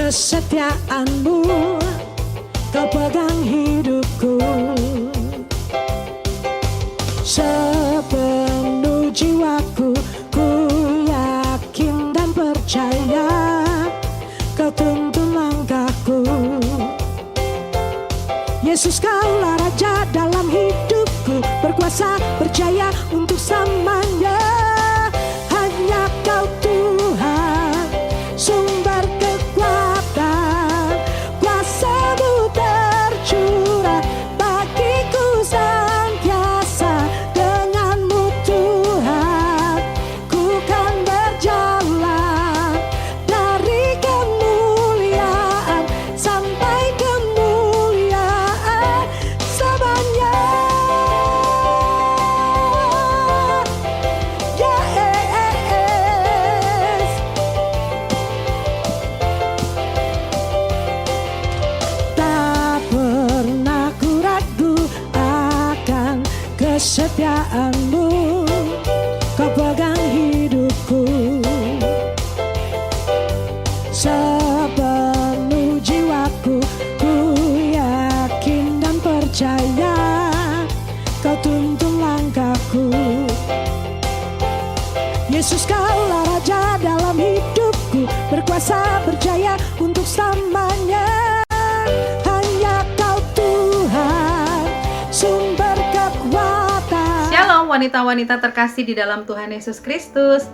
Kesetiaanmu, kau pegang hidupku. Sepenuh jiwaku, ku yakin dan percaya, kau tuntun langkahku. Yesus, kaulah Raja dalam hidupku, berkuasa, berjaya untuk selamanya. Hanya kau Tuhan, sumber kekuatan, kuasa-Mu tercurah bagiku senantiasa. Dengan-Mu Tuhan, ku kan berjalan dari kemuliaan sampai kemuliaan selamanya. Kesetiaanmu, kau pegang hidupku. Sepenuh jiwaku, ku yakin dan percaya, kau tuntun langkahku. Yesus, kaulah Raja dalam hidupku, berkuasa, berjaya untuk selamanya. Hanya kau Tuhan, sumber kekuatan. Shalom wanita-wanita terkasih di dalam Tuhan Yesus Kristus.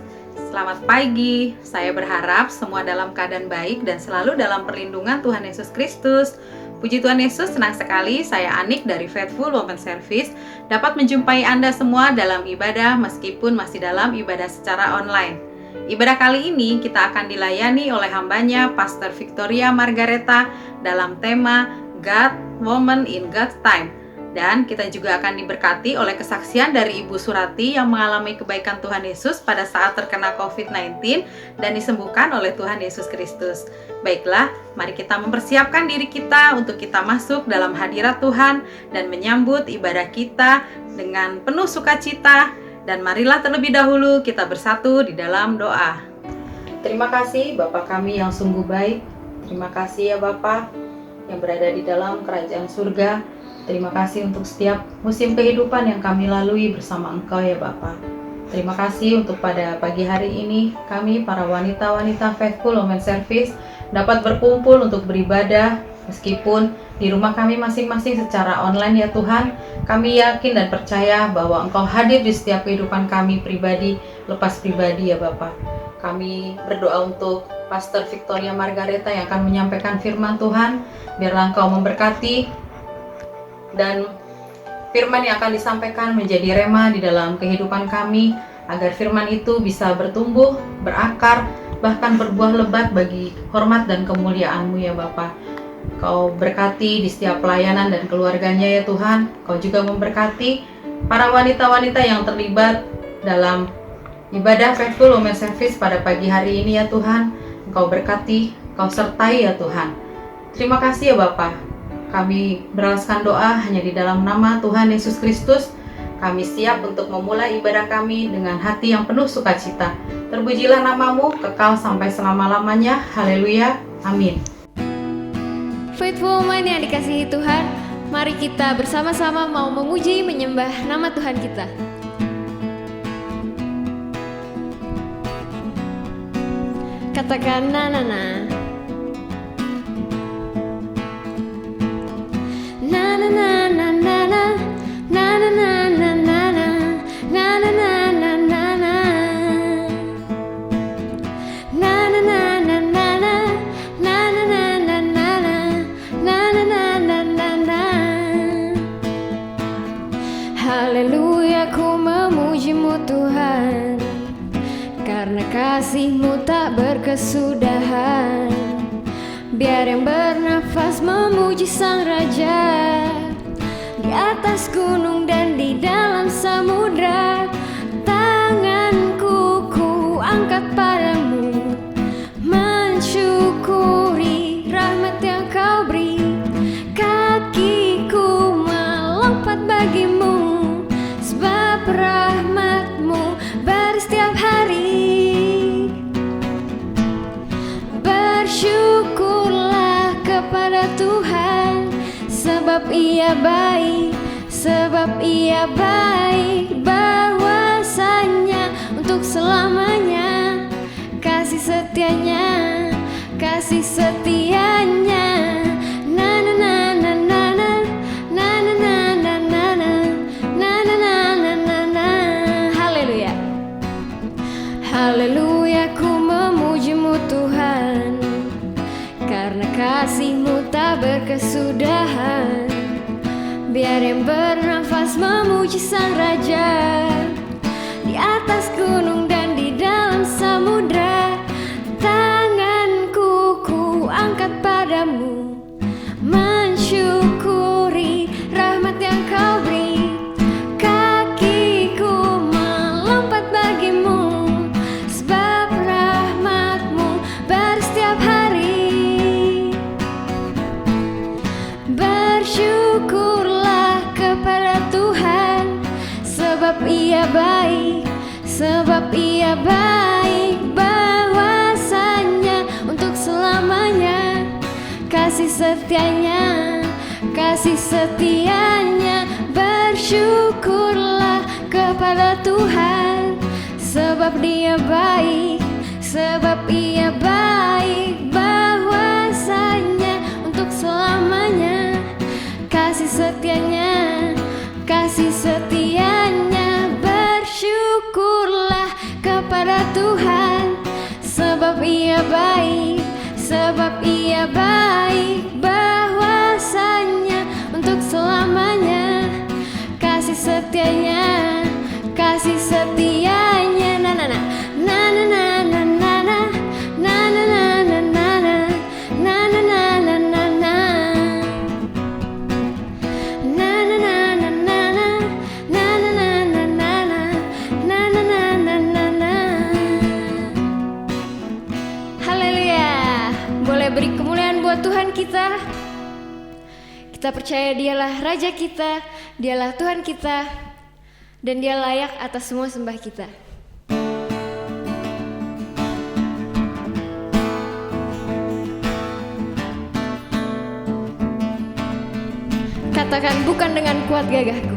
Selamat pagi, saya berharap semua dalam keadaan baik dan selalu dalam perlindungan Tuhan Yesus Kristus. Puji Tuhan Yesus, senang sekali saya Anik dari Faithful Women Service dapat menjumpai Anda semua dalam ibadah meskipun masih dalam ibadah secara online. Ibadah kali ini kita akan dilayani oleh hambanya Pastor Victoria Margareta dalam tema God, Woman in God's Time. Dan kita juga akan diberkati oleh kesaksian dari Ibu Surati yang mengalami kebaikan Tuhan Yesus pada saat terkena COVID-19 dan disembuhkan oleh Tuhan Yesus Kristus. Baiklah, mari kita mempersiapkan diri kita untuk kita masuk dalam hadirat Tuhan dan menyambut ibadah kita dengan penuh sukacita. Dan marilah terlebih dahulu kita bersatu di dalam doa. Terima kasih Bapa kami yang sungguh baik. Terima kasih ya Bapa yang berada di dalam kerajaan surga. Terima kasih untuk setiap musim kehidupan yang kami lalui bersama Engkau ya Bapa. Terima kasih untuk pada pagi hari ini kami para wanita-wanita Faithful Women Service dapat berkumpul untuk beribadah meskipun di rumah kami masing-masing secara online ya Tuhan. Kami yakin dan percaya bahwa Engkau hadir di setiap kehidupan kami pribadi lepas pribadi ya Bapa. Kami berdoa untuk Pastor Victoria Margareta yang akan menyampaikan firman Tuhan. Biarlah Engkau memberkati dan firman yang akan disampaikan menjadi rema di dalam kehidupan kami, agar firman itu bisa bertumbuh, berakar, bahkan berbuah lebat bagi hormat dan kemuliaan-Mu ya Bapa. Kau berkati di setiap pelayanan dan keluarganya ya Tuhan. Kau juga memberkati para wanita-wanita yang terlibat dalam ibadah Faithful Women Service pada pagi hari ini ya Tuhan. Engkau berkati, Kau sertai ya Tuhan. Terima kasih ya Bapa. Kami beralaskan doa hanya di dalam nama Tuhan Yesus Kristus. Kami siap untuk memulai ibadah kami dengan hati yang penuh sukacita. Terpujilah nama-Mu kekal sampai selama-lamanya. Haleluya. Amin. Faithful Woman yang dikasihi Tuhan, mari kita bersama-sama mau memuji menyembah nama Tuhan kita. Katakan na-na-na. Haleluya, ku memuji-Mu Tuhan, karena kasih-Mu tak berkesudahan. Biar yang bernafas memuji Sang Raja, di atas gunung dan di dalam samudra. Tanganku ku angkat padamu, bersyukuri rahmat yang kau beri. Kakiku melompat bagimu, sebab rahmat-Mu baru setiap hari. Bersyukurlah kepada Tuhan, sebab Ia baik, sebab Ia baik. Bahwasanya untuk selamanya kasih setianya, kasih setianya. Na na na na na na na na na na na na na na na na na. Haleluya, haleluya, ku memuji-Mu Tuhan, karena kasih-Mu tak berkesudahan. Biar yang bernafas memuji Sang Raja, di atas gunung dan di dalam samudra. Tanganku ku angkat padamu, mensyukuri rahmat yang kau beri. Kakiku melompat bagimu, sebab rahmat-Mu baru setiap hari. Bersyukurlah kepada Tuhan, sebab Ia baik, sebab Ia baik. Bahwasanya untuk selamanya kasih setianya, kasih setianya. Bersyukurlah kepada Tuhan, sebab Dia baik, sebab Ia baik. Bahwasanya untuk selamanya kasih setianya, kasih setianya. Bersyukurlah kepada Tuhan, sebab Ia baik, sebab Ia baik. Bahwasanya untuk selamanya kasih setianya, kasih setianya. Na na na na na na na na na na na na na na na na na na na. Beri kemuliaan buat Tuhan kita. Kita percaya Dialah Raja kita, Dialah Tuhan kita, dan Dia layak atas semua sembah kita. Katakan, bukan dengan kuat gagahku,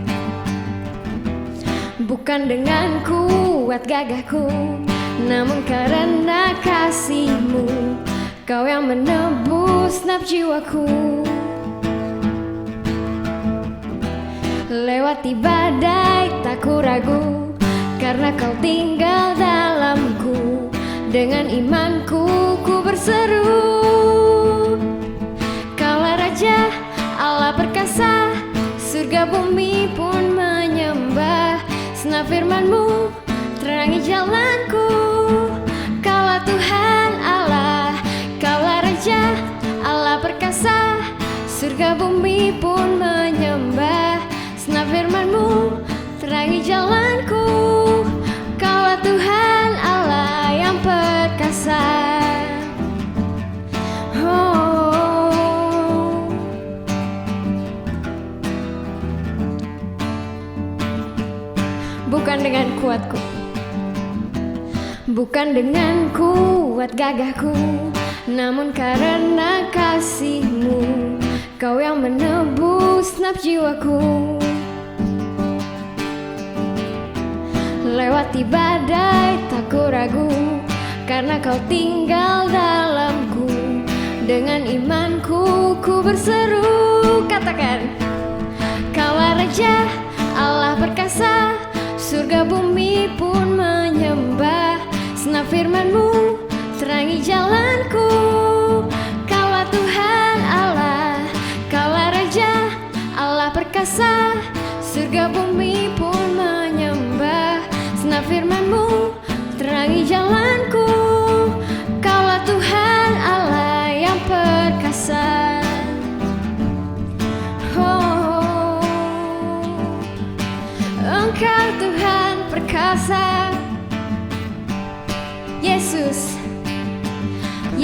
bukan dengan kuat gagahku, namun karena kasih-Mu, Kau yang menebus naf jiwaku. Lewati badai tak ku ragu, karena Kau tinggal dalamku. Dengan imanku ku berseru, Kaulah Raja, Allah perkasa, surga bumi pun menyembah. Senap firman-Mu terangi jalanku. Kaulah Tuhan Allah, Kaulah Raja, Allah perkasa, surga bumi pun menyembah. Senap firman-Mu terangi jalanku. Kaulah Tuhan Allah yang perkasa. Oh. Bukan dengan kuatku, bukan dengan kuat gagahku, namun karena kasih-Mu, Kau yang menebus naf jiwaku. Lewati badai tak ku ragu, karena Kau tinggal dalamku. Dengan imanku ku berseru. Katakan, Kaulah Raja, Allah perkasa, surga bumi pun menyembah. Senap firman-Mu terangi jalanku. Kaulah Tuhan Allah, Kaulah Raja, Allah perkasa, surga bumi pun menyembah. Senap firman-Mu terangi jalanku. Kaulah Tuhan Allah yang perkasa. Oh, Engkau Tuhan perkasa. Yesus,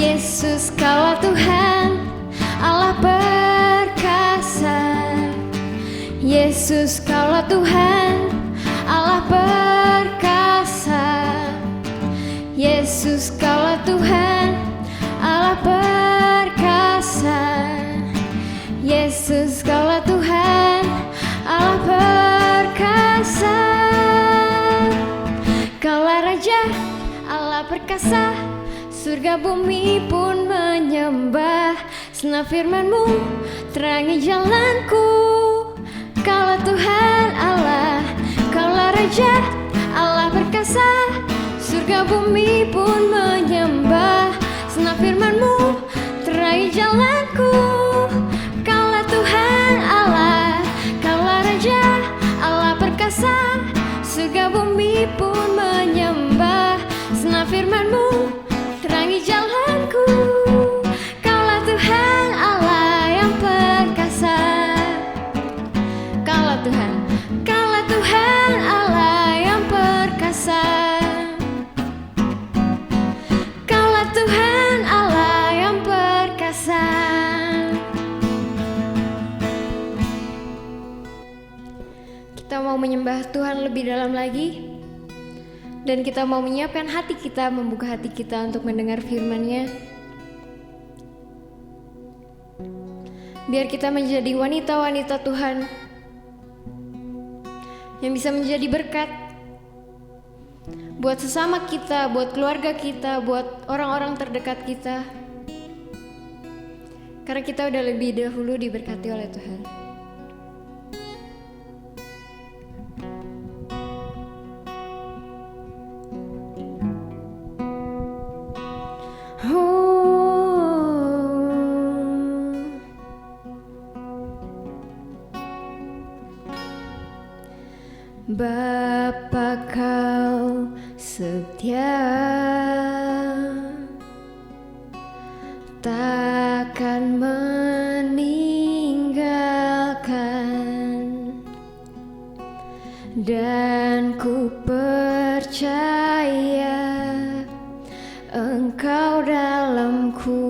Yesus kaulah Tuhan Allah perkasa. Yesus kaulah Tuhan Allah perkasa. Yesus kaulah Tuhan Allah perkasa. Yesus kaulah Tuhan Allah perkasa. Kaulah Raja Allah perkasa, surga bumi pun menyembah. Senang firman-Mu terangi jalanku. Kaulah Tuhan Allah, kaulah Raja Allah perkasa, surga bumi pun menyembah. Senang firman-Mu terangi jalanku. Kaulah Tuhan Allah, kaulah Raja Allah perkasa, surga bumi pun menyembah. Senang firman-Mu terangi jalanku. Kaulah Tuhan Allah yang perkasa. Kaulah Tuhan, kaulah Tuhan Allah yang perkasa. Kaulah Tuhan Allah yang perkasa. Kita mau menyembah Tuhan lebih dalam lagi, dan kita mau menyiapkan hati kita, membuka hati kita untuk mendengar firman-Nya. Biar kita menjadi wanita-wanita Tuhan yang bisa menjadi berkat buat sesama kita, buat keluarga kita, buat orang-orang terdekat kita. Karena kita udah lebih dahulu diberkati oleh Tuhan. Bapa kau setia, takkan meninggalkan, dan ku percaya Engkau dalamku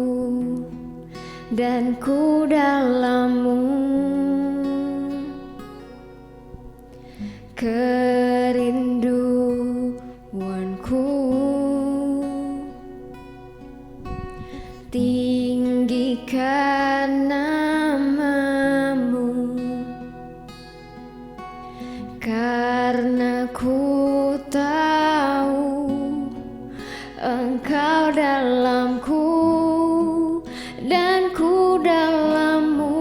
dan ku dalammu. Kerinduanku tinggikan nama-Mu, karena ku tahu Engkau dalamku dan ku dalammu.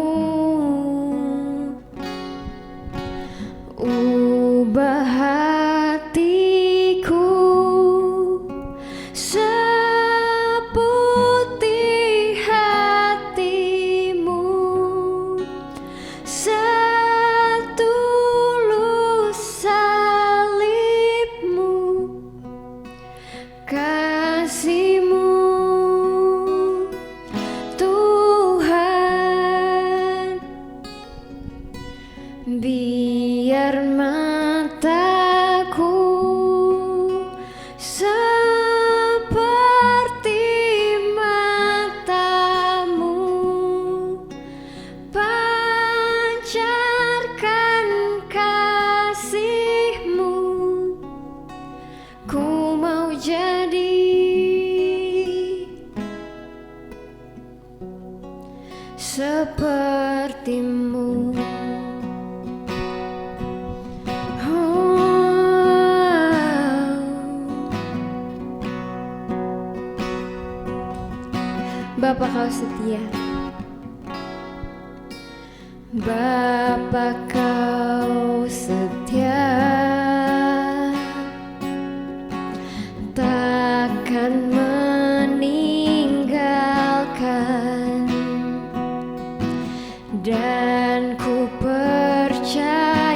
Ubah hatiku seputih hati-Mu, setulus salib-Mu, kasih-Mu Tuhan. Biar mataku seperti mata-Mu, pancarkan kasih-Mu. Ku mau jadi seperti-Mu. Bapa kau setia, Bapa kau setia, takkan meninggalkan, dan ku percaya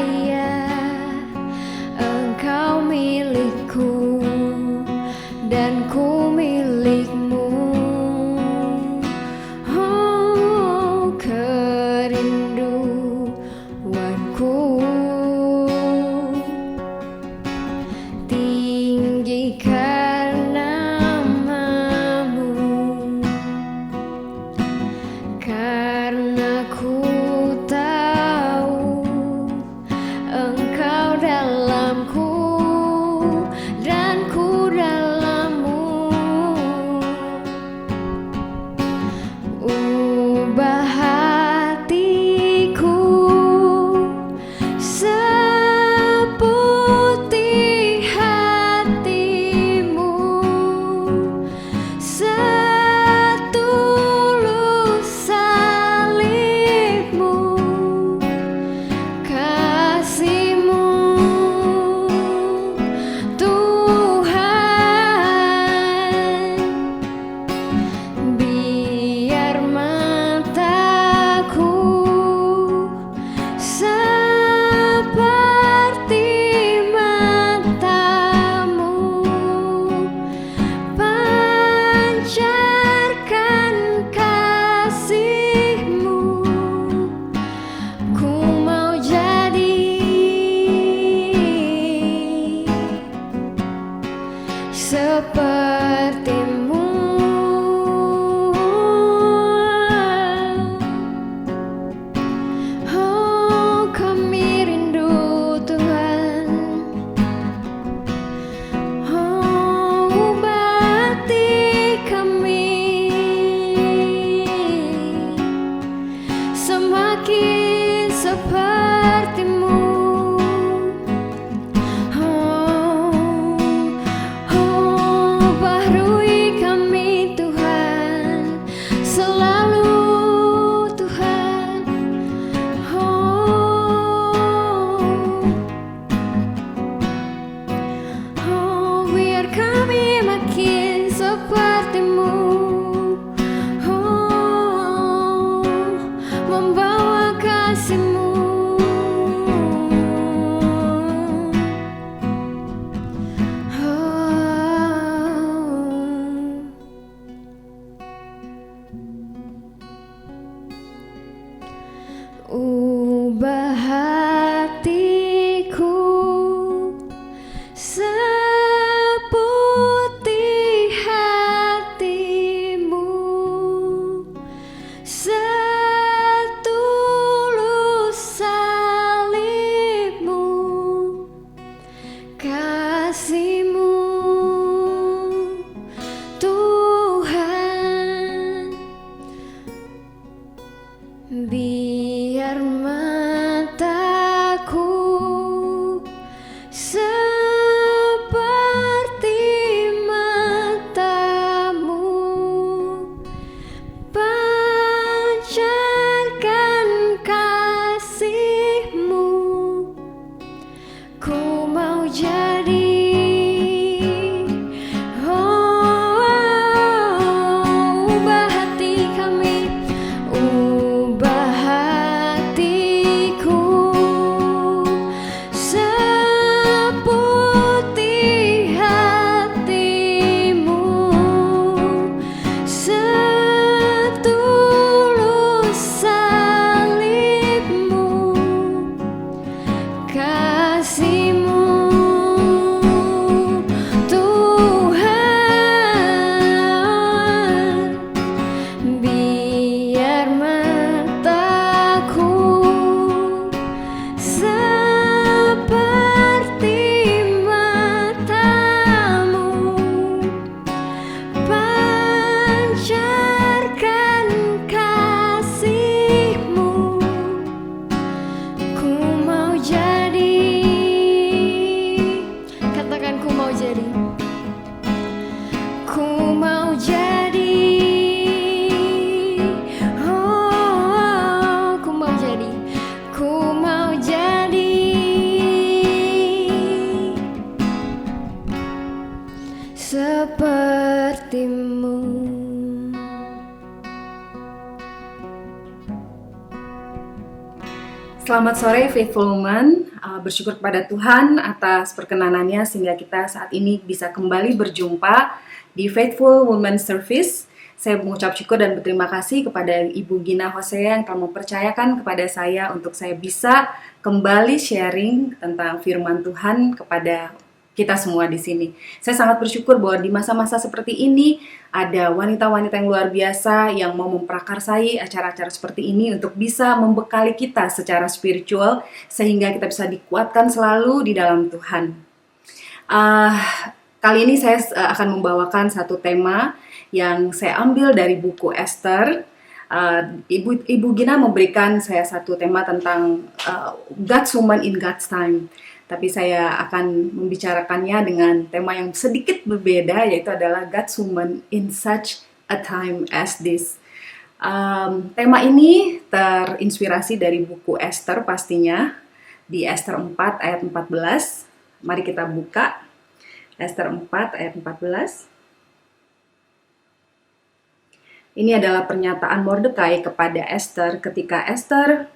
Engkau milikku dan ku milik-Mu. Kerinduanku selalu Tuhan. Biar kami makin seperti-Mu, membawa kasih-Mu. Ubah hatiku seputih hati-Mu, setulus salib-Mu, kasih-Mu Tuhan. Biar mataku seperti mata-Mu, pancarkan kasih-Mu. Ku mau jadi ubah hati kami, ubah hatiku seputih hati-Mu, setulus salib-Mu, kasih-Mu Tuhan. Biar mataku seperti mata-Mu, pancarkan kasih-Mu. Ku mau jadi, katakan ku mau jadi. Ku mau jadi, ku mau jadi, ku mau jadi seperti-Mu. Selamat sore Faithful Woman. Bersyukur kepada Tuhan atas perkenanannya sehingga kita saat ini bisa kembali berjumpa di Faithful Woman Service. Saya mengucap syukur dan berterima kasih kepada Ibu Gina Hosea yang telah mempercayakan kepada saya untuk saya bisa kembali sharing tentang firman Tuhan kepada kita semua di sini. Saya sangat bersyukur bahwa di masa-masa seperti ini ada wanita-wanita yang luar biasa yang mau memprakarsai acara-acara seperti ini untuk bisa membekali kita secara spiritual sehingga kita bisa dikuatkan selalu di dalam Tuhan. Kali ini saya akan membawakan satu tema yang saya ambil dari buku Esther. Ibu Gina memberikan saya satu tema tentang God's Woman in God's Time. Tapi saya akan membicarakannya dengan tema yang sedikit berbeda, yaitu adalah God's Woman in Such a Time as This. Tema ini terinspirasi dari buku Esther pastinya, di Esther 4 ayat 14. Mari kita buka Esther 4 ayat 14. Ini adalah pernyataan Mordekai kepada Esther ketika Esther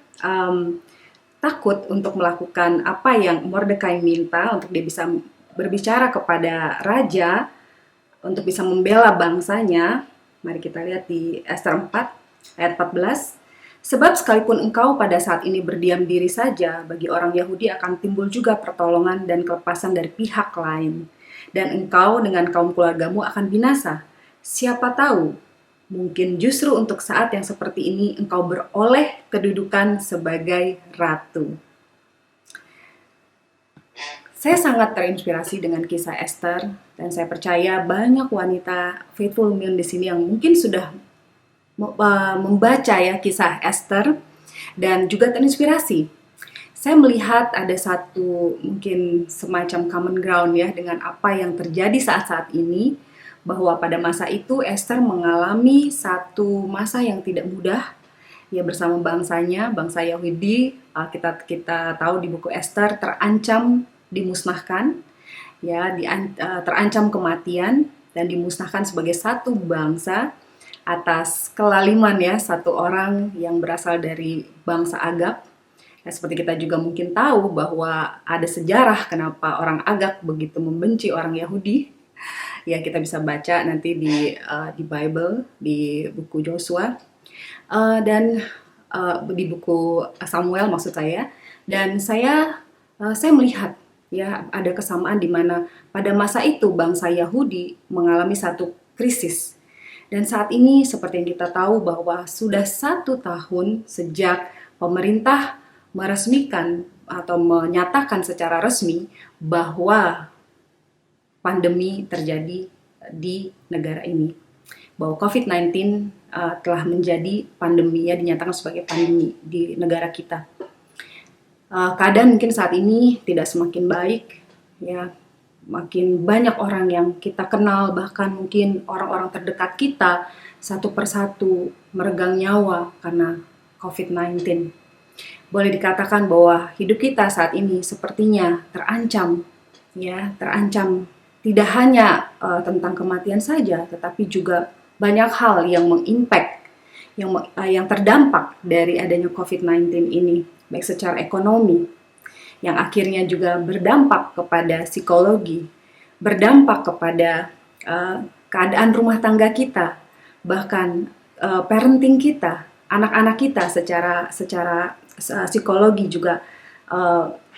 takut untuk melakukan apa yang Mordekai minta, untuk dia bisa berbicara kepada raja, untuk bisa membela bangsanya. Mari kita lihat di Esther 4 ayat 14. Sebab sekalipun engkau pada saat ini berdiam diri saja, bagi orang Yahudi akan timbul juga pertolongan dan kelepasan dari pihak lain. Dan engkau dengan kaum keluargamu akan binasa. Siapa tahu, mungkin justru untuk saat yang seperti ini engkau beroleh kedudukan sebagai ratu. Saya sangat terinspirasi dengan kisah Esther, dan saya percaya banyak wanita faithful women di sini yang mungkin sudah membaca ya kisah Esther dan juga terinspirasi. Saya melihat ada satu mungkin semacam common ground ya dengan apa yang terjadi saat-saat ini, bahwa pada masa itu Esther mengalami satu masa yang tidak mudah. Ya, bersama bangsanya, bangsa Yahudi, kita tahu di buku Esther terancam dimusnahkan, ya, terancam kematian dan dimusnahkan sebagai satu bangsa atas kelaliman, ya, satu orang yang berasal dari bangsa Agag. Ya, seperti kita juga mungkin tahu bahwa ada sejarah kenapa orang Agag begitu membenci orang Yahudi. Ya, kita bisa baca nanti di Bible, di buku Joshua, dan di buku Samuel maksud saya. Dan saya melihat, ya, ada kesamaan di mana pada masa itu bangsa Yahudi mengalami satu krisis. Dan saat ini seperti yang kita tahu bahwa sudah 1 tahun sejak pemerintah meresmikan atau menyatakan secara resmi bahwa pandemi terjadi di negara ini, bahwa COVID-19 telah menjadi pandemi, ya, dinyatakan sebagai pandemi di negara kita. Keadaan mungkin saat ini tidak semakin baik, ya, makin banyak orang yang kita kenal, bahkan mungkin orang-orang terdekat kita satu persatu meregang nyawa karena COVID-19. Boleh dikatakan bahwa hidup kita saat ini sepertinya terancam, ya, terancam. Tidak hanya tentang kematian saja, tetapi juga banyak hal yang mengimpact, yang terdampak dari adanya COVID-19 ini, baik secara ekonomi, yang akhirnya juga berdampak kepada psikologi, berdampak kepada keadaan rumah tangga kita, bahkan parenting kita, anak-anak kita secara psikologi juga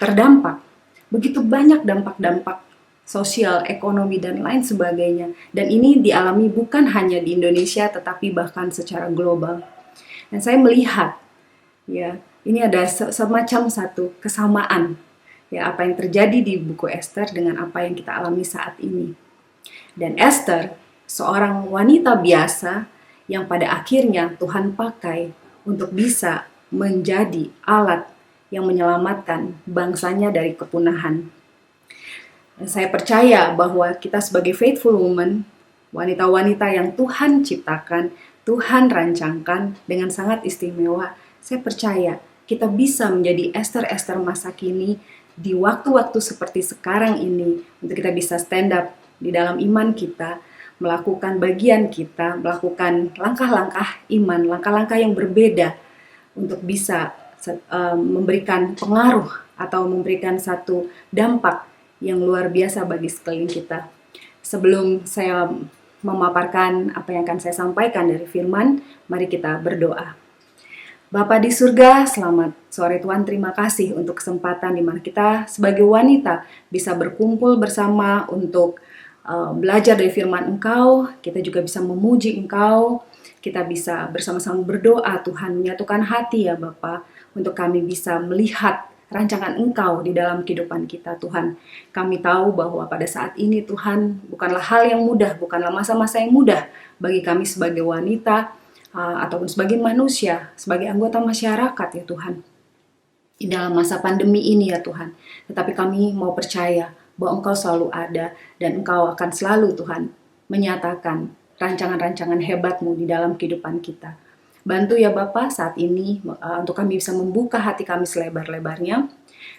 terdampak. Begitu banyak dampak-dampak sosial, ekonomi, dan lain sebagainya. Dan ini dialami bukan hanya di Indonesia, tetapi bahkan secara global. Dan saya melihat, ya, ini ada semacam satu kesamaan, ya, apa yang terjadi di buku Esther dengan apa yang kita alami saat ini. Dan Esther, seorang wanita biasa yang pada akhirnya Tuhan pakai untuk bisa menjadi alat yang menyelamatkan bangsanya dari kepunahan. Dan saya percaya bahwa kita sebagai faithful woman, wanita-wanita yang Tuhan ciptakan, Tuhan rancangkan dengan sangat istimewa, saya percaya kita bisa menjadi Esther-Esther masa kini di waktu-waktu seperti sekarang ini, untuk kita bisa stand up di dalam iman kita, melakukan bagian kita, melakukan langkah-langkah iman, langkah-langkah yang berbeda untuk bisa memberikan pengaruh atau memberikan satu dampak yang luar biasa bagi sekeliling kita. Sebelum saya memaparkan apa yang akan saya sampaikan dari firman, mari kita berdoa. Bapa di surga, selamat sore Tuhan, terima kasih untuk kesempatan di mana kita sebagai wanita bisa berkumpul bersama untuk belajar dari firman Engkau. Kita juga bisa memuji Engkau, kita bisa bersama-sama berdoa, Tuhan menyatukan hati, ya Bapa, untuk kami bisa melihat rancangan Engkau di dalam kehidupan kita, Tuhan. Kami tahu bahwa pada saat ini, Tuhan, bukanlah hal yang mudah, bukanlah masa-masa yang mudah bagi kami sebagai wanita, ataupun sebagai manusia, sebagai anggota masyarakat, ya Tuhan. Di dalam masa pandemi ini, ya Tuhan. Tetapi kami mau percaya bahwa Engkau selalu ada, dan Engkau akan selalu, Tuhan, menyatakan rancangan-rancangan hebat-Mu di dalam kehidupan kita. Bantu ya Bapa saat ini untuk kami bisa membuka hati kami selebar-lebarnya,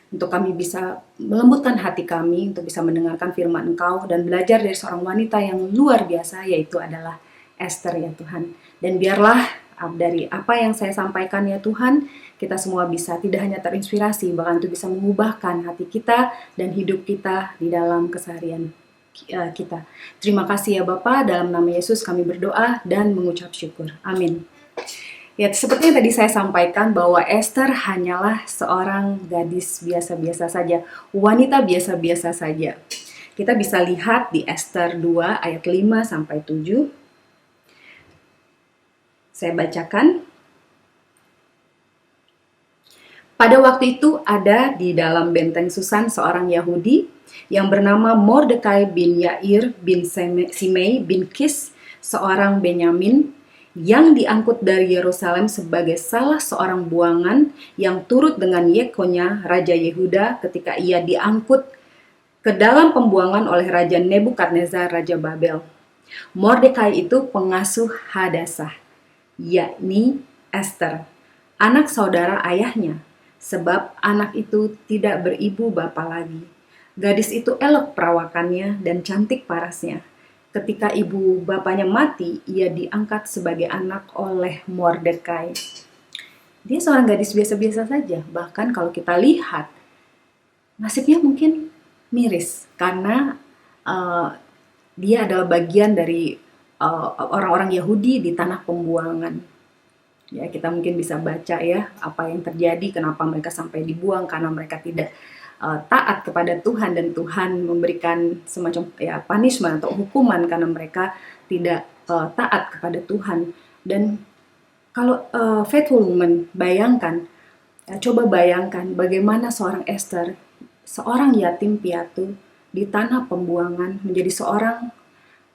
untuk kami bisa melembutkan hati kami, untuk bisa mendengarkan firman Engkau dan belajar dari seorang wanita yang luar biasa, yaitu adalah Esther, ya Tuhan. Dan biarlah dari apa yang saya sampaikan, ya Tuhan, kita semua bisa tidak hanya terinspirasi, bahkan itu bisa mengubahkan hati kita dan hidup kita di dalam keseharian kita. Terima kasih ya Bapa, dalam nama Yesus kami berdoa dan mengucap syukur. Amin. Ya, seperti yang tadi saya sampaikan bahwa Esther hanyalah seorang gadis biasa-biasa saja, wanita biasa-biasa saja. Kita bisa lihat di Esther 2 ayat 5 sampai 7. Saya bacakan. Pada waktu itu ada di dalam benteng Susan seorang Yahudi yang bernama Mordekai bin Yair bin Simei bin Kis, seorang Benyamin, yang diangkut dari Yerusalem sebagai salah seorang buangan yang turut dengan Yekonya, Raja Yehuda, ketika ia diangkut ke dalam pembuangan oleh Raja Nebukadnezar, Raja Babel. Mordekai itu pengasuh Hadasah, yakni Esther, anak saudara ayahnya, sebab anak itu tidak beribu bapa lagi. Gadis itu elok perawakannya dan cantik parasnya. Ketika ibu bapaknya mati, ia diangkat sebagai anak oleh Mordekai. Dia seorang gadis biasa-biasa saja. Bahkan kalau kita lihat, nasibnya mungkin miris karena dia adalah bagian dari orang-orang Yahudi di tanah pembuangan. Ya, kita mungkin bisa baca ya apa yang terjadi, kenapa mereka sampai dibuang, karena mereka tidak taat kepada Tuhan, dan Tuhan memberikan semacam ya punishment atau hukuman karena mereka tidak taat kepada Tuhan. Dan kalau faithful woman, bayangkan, coba bayangkan bagaimana seorang Esther, seorang yatim piatu di tanah pembuangan, menjadi seorang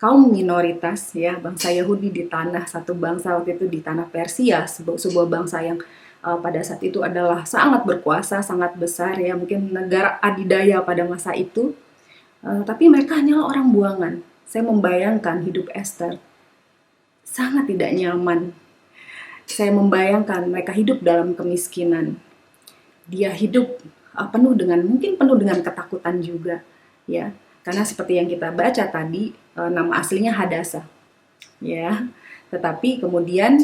kaum minoritas ya, bangsa Yahudi di tanah satu bangsa waktu itu di tanah Persia, sebuah bangsa yang pada saat itu adalah sangat berkuasa, sangat besar ya, mungkin negara adidaya pada masa itu, tapi mereka hanyalah orang buangan. Saya membayangkan hidup Esther sangat tidak nyaman. Saya membayangkan mereka hidup dalam kemiskinan. Dia hidup mungkin penuh dengan ketakutan juga ya. Karena seperti yang kita baca tadi, nama aslinya Hadasah, ya. Tetapi kemudian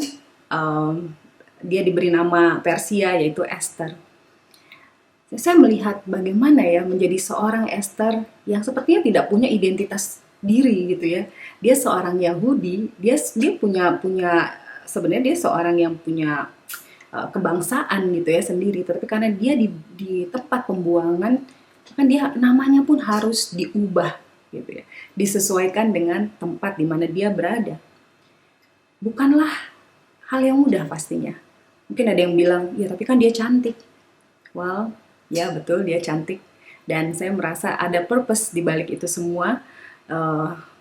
dia diberi nama Persia, yaitu Esther. Saya melihat bagaimana ya menjadi seorang Esther yang sepertinya tidak punya identitas diri gitu ya. Dia seorang Yahudi, dia punya sebenarnya dia seorang yang punya kebangsaan gitu ya sendiri. Tapi karena dia di tempat pembuangan, kan dia namanya pun harus diubah gitu ya, disesuaikan dengan tempat di mana dia berada. Bukanlah hal yang mudah pastinya. Mungkin ada yang bilang, ya tapi kan dia cantik. Well, ya betul dia cantik, dan saya merasa ada purpose di balik itu semua.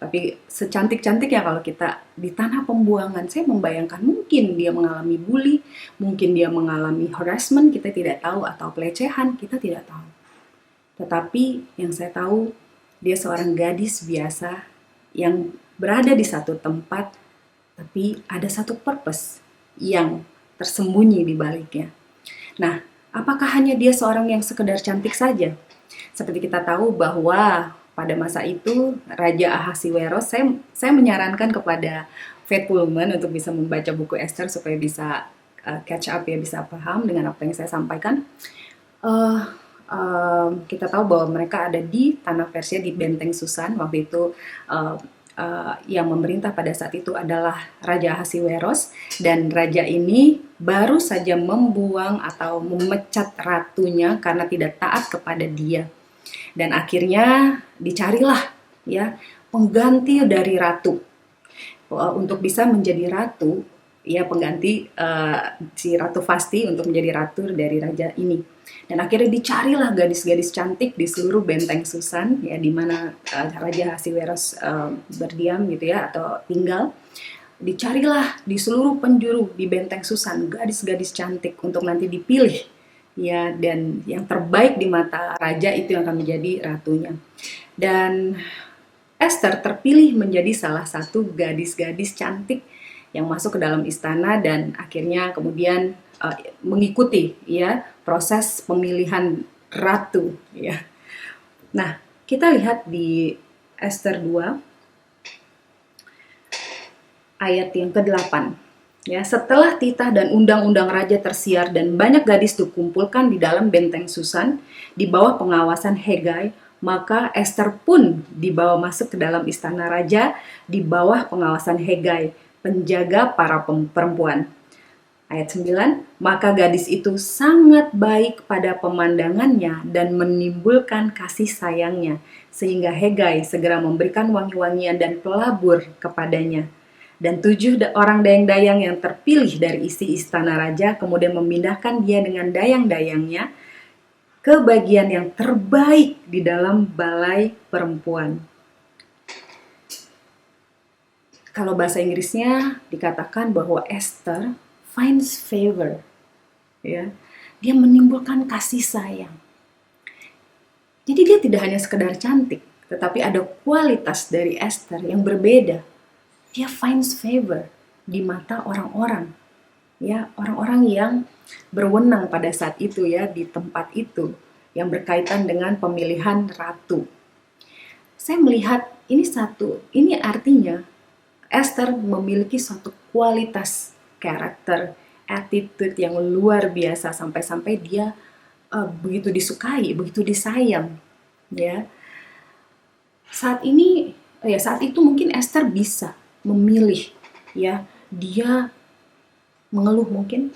Tapi secantik-cantiknya kalau kita di tanah pembuangan, saya membayangkan mungkin dia mengalami bully, mungkin dia mengalami harassment, kita tidak tahu, atau pelecehan, kita tidak tahu. Tetapi yang saya tahu, dia seorang gadis biasa yang berada di satu tempat, tapi ada satu purpose yang tersembunyi di baliknya. Nah, apakah hanya dia seorang yang sekedar cantik saja? Seperti kita tahu bahwa pada masa itu, Raja Ahasiweros, saya menyarankan kepada faithful woman untuk bisa membaca buku Esther supaya bisa catch up ya, bisa paham dengan apa yang saya sampaikan. Kita tahu bahwa mereka ada di tanah Persia, di benteng Susan. Waktu itu yang memerintah pada saat itu adalah Raja Ahasiweros, dan raja ini baru saja membuang atau memecat ratunya karena tidak taat kepada dia. Dan akhirnya dicarilah ya pengganti dari ratu. Untuk bisa menjadi ratu, ya pengganti si Ratu Vasti untuk menjadi ratu dari raja ini. Dan akhirnya dicarilah gadis-gadis cantik di seluruh benteng Susan, ya di mana Raja Ahasiweros berdiam gitu ya, atau tinggal. Dicarilah di seluruh penjuru di benteng Susan gadis-gadis cantik untuk nanti dipilih, ya, dan yang terbaik di mata raja itu yang akan menjadi ratunya. Dan Esther terpilih menjadi salah satu gadis-gadis cantik yang masuk ke dalam istana, dan akhirnya kemudian mengikuti ya proses pemilihan ratu ya. Nah, kita lihat di Esther 2 ayat yang ke-8 ya. Setelah titah dan undang-undang raja tersiar dan banyak gadis dikumpulkan di dalam benteng Susan di bawah pengawasan Hegai, maka Esther pun dibawa masuk ke dalam istana raja di bawah pengawasan Hegai, penjaga para perempuan. Ayat 9, maka gadis itu sangat baik pada pemandangannya dan menimbulkan kasih sayangnya, sehingga Hegai segera memberikan wangi-wangian dan pelabur kepadanya. Dan 7 orang dayang-dayang yang terpilih dari isi istana raja kemudian memindahkan dia dengan dayang-dayangnya ke bagian yang terbaik di dalam balai perempuan. Kalau bahasa Inggrisnya dikatakan bahwa Esther finds favor, ya, dia menimbulkan kasih sayang. Jadi dia tidak hanya sekedar cantik, tetapi ada kualitas dari Esther yang berbeda. dia finds favor di mata orang-orang, ya, orang-orang yang berwenang pada saat itu ya di tempat itu yang berkaitan dengan pemilihan ratu. Saya melihat ini artinya Esther memiliki suatu kualitas karakter, attitude yang luar biasa sampai-sampai dia begitu disukai, begitu disayang, ya. Saat itu mungkin Esther bisa memilih, ya, dia mengeluh mungkin,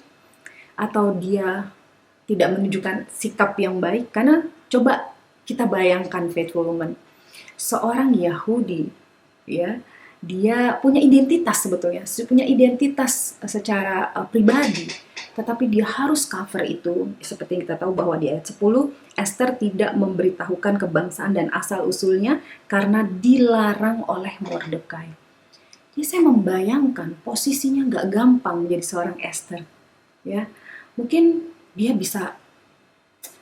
atau dia tidak menunjukkan sikap yang baik. Karena coba kita bayangkan faithful woman, seorang Yahudi, ya, dia punya identitas sebetulnya, punya identitas secara pribadi, tetapi dia harus cover itu. Seperti yang kita tahu bahwa di ayat 10, Esther tidak memberitahukan kebangsaan dan asal-usulnya karena dilarang oleh Mordekai. Jadi saya membayangkan posisinya nggak gampang menjadi seorang Esther. Ya, mungkin dia bisa,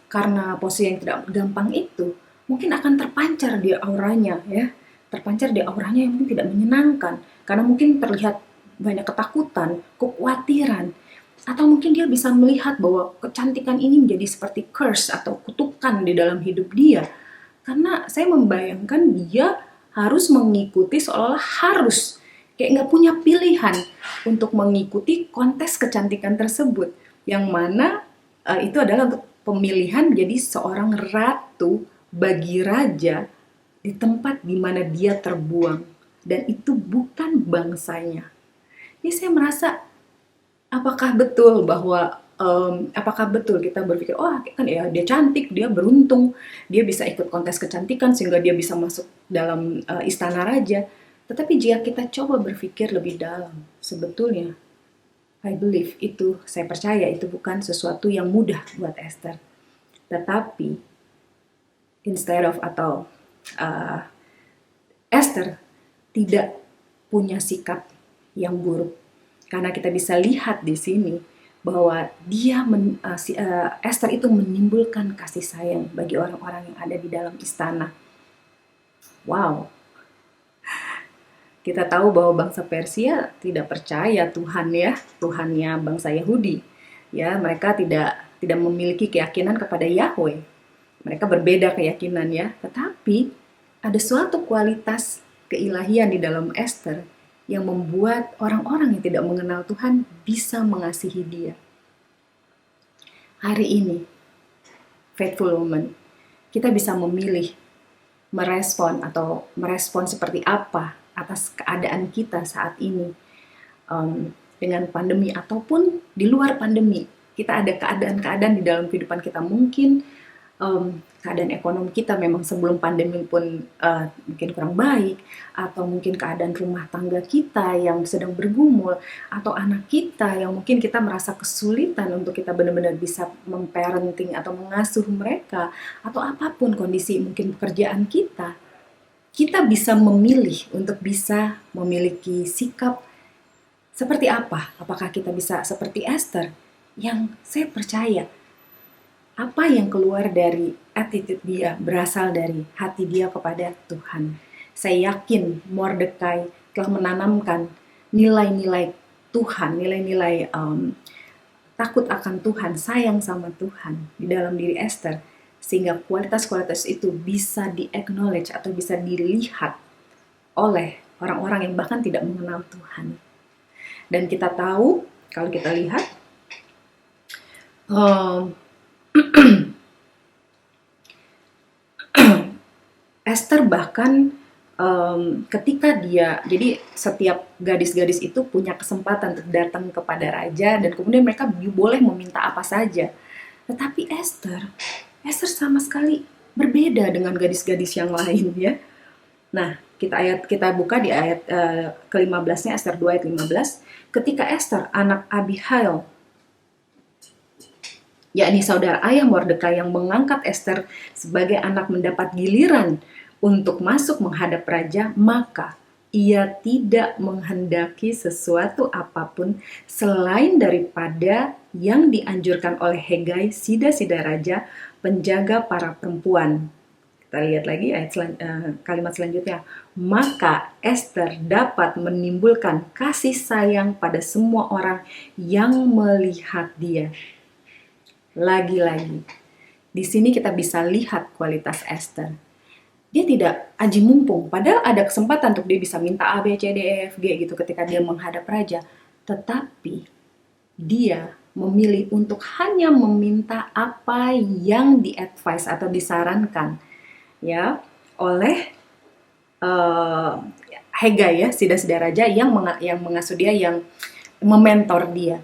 karena posisi yang tidak gampang itu, mungkin akan terpancar di auranya, ya, terpancar di auranya yang mungkin tidak menyenangkan, karena mungkin terlihat banyak ketakutan, kekhawatiran, atau mungkin dia bisa melihat bahwa kecantikan ini menjadi seperti curse atau kutukan di dalam hidup dia, karena saya membayangkan dia harus mengikuti, seolah-olah harus, kayak nggak punya pilihan untuk mengikuti kontes kecantikan tersebut, yang mana itu adalah untuk pemilihan menjadi seorang ratu bagi raja di tempat di mana dia terbuang, dan itu bukan bangsanya. Jadi saya merasa, apakah betul kita berpikir, oh kan ya dia cantik, dia beruntung, dia bisa ikut kontes kecantikan sehingga dia bisa masuk dalam istana raja. Tetapi jika kita coba berpikir lebih dalam, sebetulnya saya percaya itu bukan sesuatu yang mudah buat Esther. Tetapi Esther tidak punya sikap yang buruk, karena kita bisa lihat di sini bahwa Esther itu menimbulkan kasih sayang bagi orang-orang yang ada di dalam istana. Wow, kita tahu bahwa bangsa Persia tidak percaya Tuhan, ya, Tuhannya bangsa Yahudi, ya, mereka tidak memiliki keyakinan kepada Yahweh. Mereka berbeda keyakinan, ya, tetapi ada suatu kualitas keilahian di dalam Esther yang membuat orang-orang yang tidak mengenal Tuhan bisa mengasihi dia. Hari ini, faithful woman, kita bisa memilih merespon seperti apa atas keadaan kita saat ini, dengan pandemi ataupun di luar pandemi. Kita ada keadaan-keadaan di dalam kehidupan kita, mungkin keadaan ekonomi kita memang sebelum pandemi pun mungkin kurang baik, atau mungkin keadaan rumah tangga kita yang sedang bergumul, atau anak kita yang mungkin kita merasa kesulitan untuk kita benar-benar bisa memparenting atau mengasuh mereka, atau apapun kondisi mungkin pekerjaan kita bisa memilih untuk bisa memiliki sikap seperti apa. Apakah kita bisa seperti Esther, yang saya percaya apa yang keluar dari attitude dia berasal dari hati dia kepada Tuhan. Saya yakin Mordekai telah menanamkan nilai-nilai Tuhan, nilai-nilai takut akan Tuhan, sayang sama Tuhan di dalam diri Esther, sehingga kualitas-kualitas itu bisa di-acknowledge atau bisa dilihat oleh orang-orang yang bahkan tidak mengenal Tuhan. Dan kita tahu, kalau kita lihat, Esther bahkan ketika jadi setiap gadis-gadis itu punya kesempatan untuk datang kepada raja, dan kemudian mereka boleh meminta apa saja. Tetapi Esther sama sekali berbeda dengan gadis-gadis yang lain, ya. Nah, kita buka di ayat ke-15-nya, Esther 2 ayat 15. Ketika Esther, anak Abihail, yakni saudara ayah Mordekai, yang mengangkat Esther sebagai anak, mendapat giliran untuk masuk menghadap raja, maka ia tidak menghendaki sesuatu apapun selain daripada yang dianjurkan oleh Hegai, sida-sida raja, penjaga para perempuan. Kita lihat lagi kalimat selanjutnya. Maka Esther dapat menimbulkan kasih sayang pada semua orang yang melihat dia. Lagi-lagi, di sini kita bisa lihat kualitas Esther. Dia tidak aji mumpung, padahal ada kesempatan untuk dia bisa minta A, B, C, D, E, F, G gitu ketika dia menghadap raja. Tetapi dia memilih untuk hanya meminta apa yang di-advise atau disarankan ya oleh Hegai ya, Sidasida Raja yang mengasuh dia, yang mementor dia.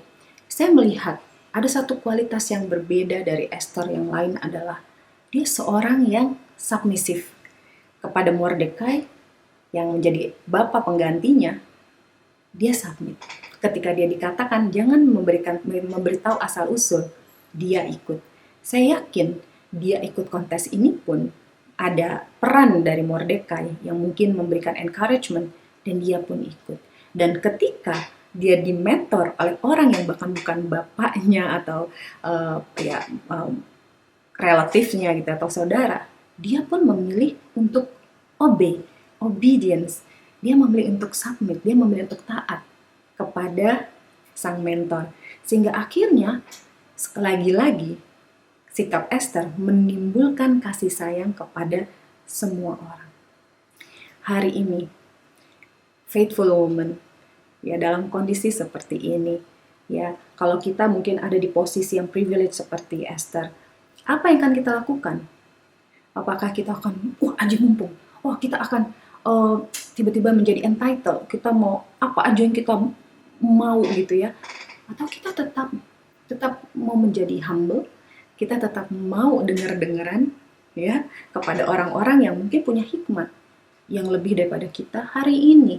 Saya melihat ada satu kualitas yang berbeda dari Esther yang lain adalah dia seorang yang submisif kepada Mordekai yang menjadi bapak penggantinya. Dia submit. Ketika dia dikatakan jangan memberitahu asal usul, dia ikut. Saya yakin dia ikut kontes ini pun ada peran dari Mordekai yang mungkin memberikan encouragement, dan dia pun ikut. Dan ketika dia dimentor oleh orang yang bahkan bukan bapaknya atau relatifnya gitu atau saudara, dia pun memilih untuk obedience. Dia memilih untuk submit, dia memilih untuk taat kepada sang mentor. Sehingga akhirnya lagi-lagi sikap Esther menimbulkan kasih sayang kepada semua orang. Hari ini faithful woman ya dalam kondisi seperti ini ya, kalau kita mungkin ada di posisi yang privilege seperti Esther, apa yang akan kita lakukan? Apakah kita akan aji mumpung? Kita akan tiba-tiba menjadi entitled, kita mau apa aja yang kita mau gitu ya? Atau kita tetap mau menjadi humble, kita tetap mau dengar-dengaran ya kepada orang-orang yang mungkin punya hikmat yang lebih daripada kita hari ini?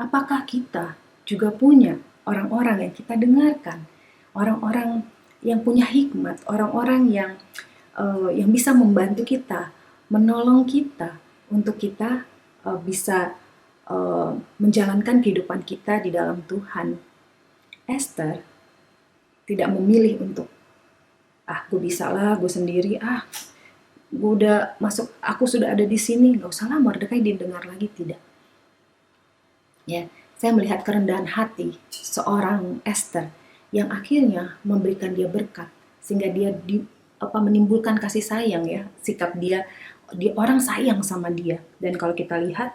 Apakah kita juga punya orang-orang yang kita dengarkan, orang-orang yang punya hikmat, orang-orang yang bisa membantu kita, menolong kita untuk kita bisa menjalankan kehidupan kita di dalam Tuhan? Esther tidak memilih untuk gue bisa lah, gue sendiri, gue udah masuk, aku sudah ada di sini, gak usah lah Mordekai didengar lagi. Tidak. Ya, saya melihat kerendahan hati seorang Esther yang akhirnya memberikan dia berkat sehingga dia menimbulkan kasih sayang ya, sikap dia orang sayang sama dia. Dan kalau kita lihat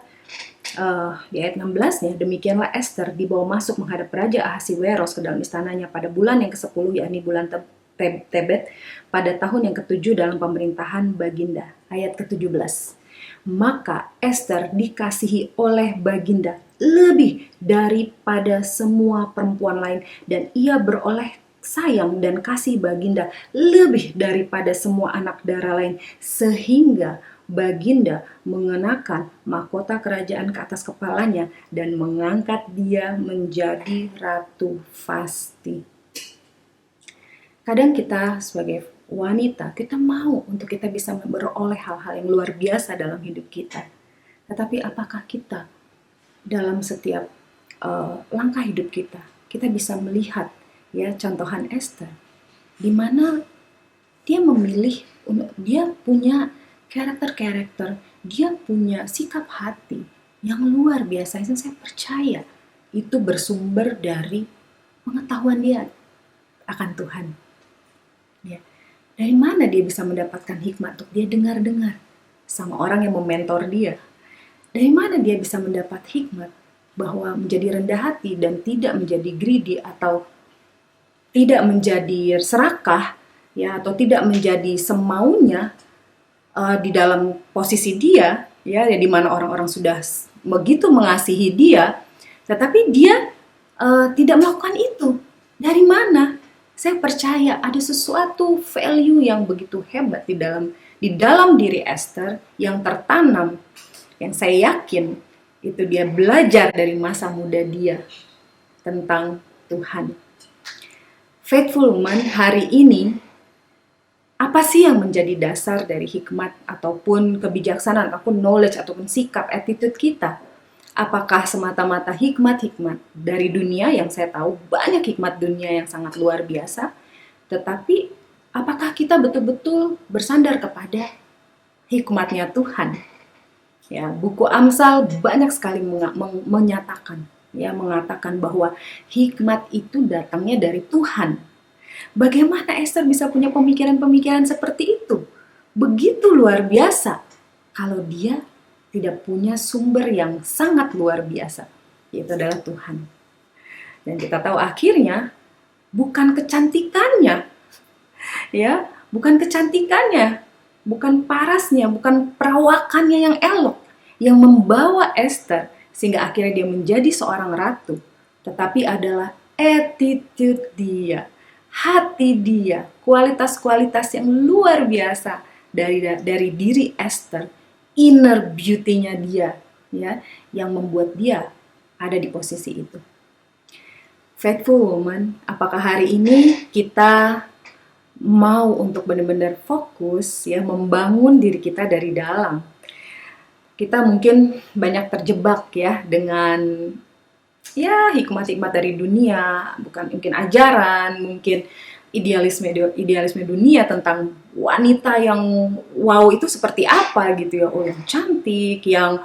di ayat 16-nya, demikianlah Esther dibawa masuk menghadap Raja Ahasiweros ke dalam istananya pada bulan yang ke-10, yakni bulan Tebet, pada tahun yang ke-7 dalam pemerintahan Baginda. Ayat ke-17. Maka Esther dikasihi oleh Baginda lebih daripada semua perempuan lain, dan ia beroleh sayang dan kasih Baginda lebih daripada semua anak dara lain, sehingga Baginda mengenakan mahkota kerajaan ke atas kepalanya dan mengangkat dia menjadi Ratu Vasti. Kadang kita sebagai wanita, kita mau untuk kita bisa beroleh hal-hal yang luar biasa dalam hidup kita. Tetapi apakah kita dalam setiap langkah hidup kita bisa melihat ya contohan Esther, di mana dia memilih, dia punya karakter, dia punya sikap hati yang luar biasa. Saya percaya itu bersumber dari pengetahuan dia akan Tuhan. Ya. Dari mana dia bisa mendapatkan hikmat untuk dia dengar-dengar sama orang yang mementor dia? Dari mana dia bisa mendapat hikmat bahwa menjadi rendah hati dan tidak menjadi greedy atau tidak menjadi serakah ya, atau tidak menjadi semaunya di dalam posisi dia ya, di mana orang-orang sudah begitu mengasihi dia, tetapi dia tidak melakukan itu. Dari mana? Saya percaya ada sesuatu value yang begitu hebat di dalam diri Esther yang tertanam, yang saya yakin itu dia belajar dari masa muda dia tentang Tuhan. Faithful woman hari ini, apa sih yang menjadi dasar dari hikmat ataupun kebijaksanaan ataupun knowledge ataupun sikap, attitude kita? Apakah semata-mata hikmat-hikmat dari dunia yang saya tahu banyak hikmat dunia yang sangat luar biasa, tetapi apakah kita betul-betul bersandar kepada hikmatnya Tuhan. Ya, buku Amsal banyak sekali menyatakan, ya, mengatakan bahwa hikmat itu datangnya dari Tuhan. Bagaimana Esther bisa punya pemikiran-pemikiran seperti itu? Begitu luar biasa kalau dia tidak punya sumber yang sangat luar biasa, yaitu adalah Tuhan. Dan kita tahu akhirnya bukan kecantikannya, ya, bukan kecantikannya, bukan parasnya, bukan perawakannya yang elok yang membawa Esther sehingga akhirnya dia menjadi seorang ratu, tetapi adalah attitude dia, hati dia, kualitas-kualitas yang luar biasa dari diri Esther, inner beauty-nya dia, ya, yang membuat dia ada di posisi itu. Faithful woman, apakah hari ini kita mau untuk benar-benar fokus, ya, membangun diri kita dari dalam? Kita mungkin banyak terjebak, ya, dengan, ya, hikmat-hikmat dari dunia, bukan mungkin ajaran, mungkin idealisme dunia tentang wanita yang wow itu seperti apa gitu, ya, oh yang cantik, yang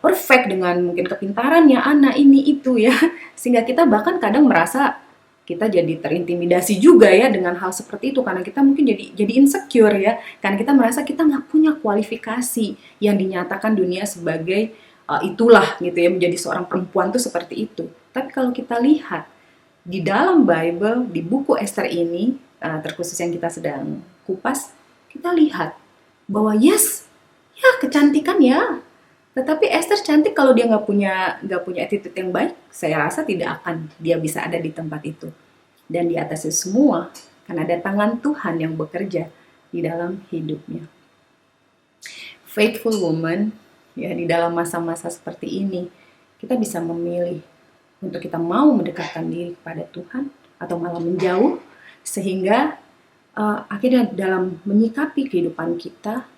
perfect dengan mungkin kepintarannya, anak ini itu, ya, sehingga kita bahkan kadang merasa kita jadi terintimidasi juga, ya, dengan hal seperti itu, karena kita mungkin jadi insecure, ya, karena kita merasa kita nggak punya kualifikasi yang dinyatakan dunia sebagai itulah gitu, ya, menjadi seorang perempuan tuh seperti itu. Tapi kalau kita lihat di dalam Bible, di buku Esther ini, terkhusus yang kita sedang kupas, kita lihat bahwa yes, ya, kecantikan, ya, tetapi Esther cantik kalau dia nggak punya attitude yang baik, saya rasa tidak akan dia bisa ada di tempat itu. Dan di atas itu semua, karena ada tangan Tuhan yang bekerja di dalam hidupnya. Faithful woman, ya, di dalam masa-masa seperti ini, kita bisa memilih untuk kita mau mendekatkan diri kepada Tuhan atau malah menjauh, sehingga akhirnya dalam menyikapi kehidupan kita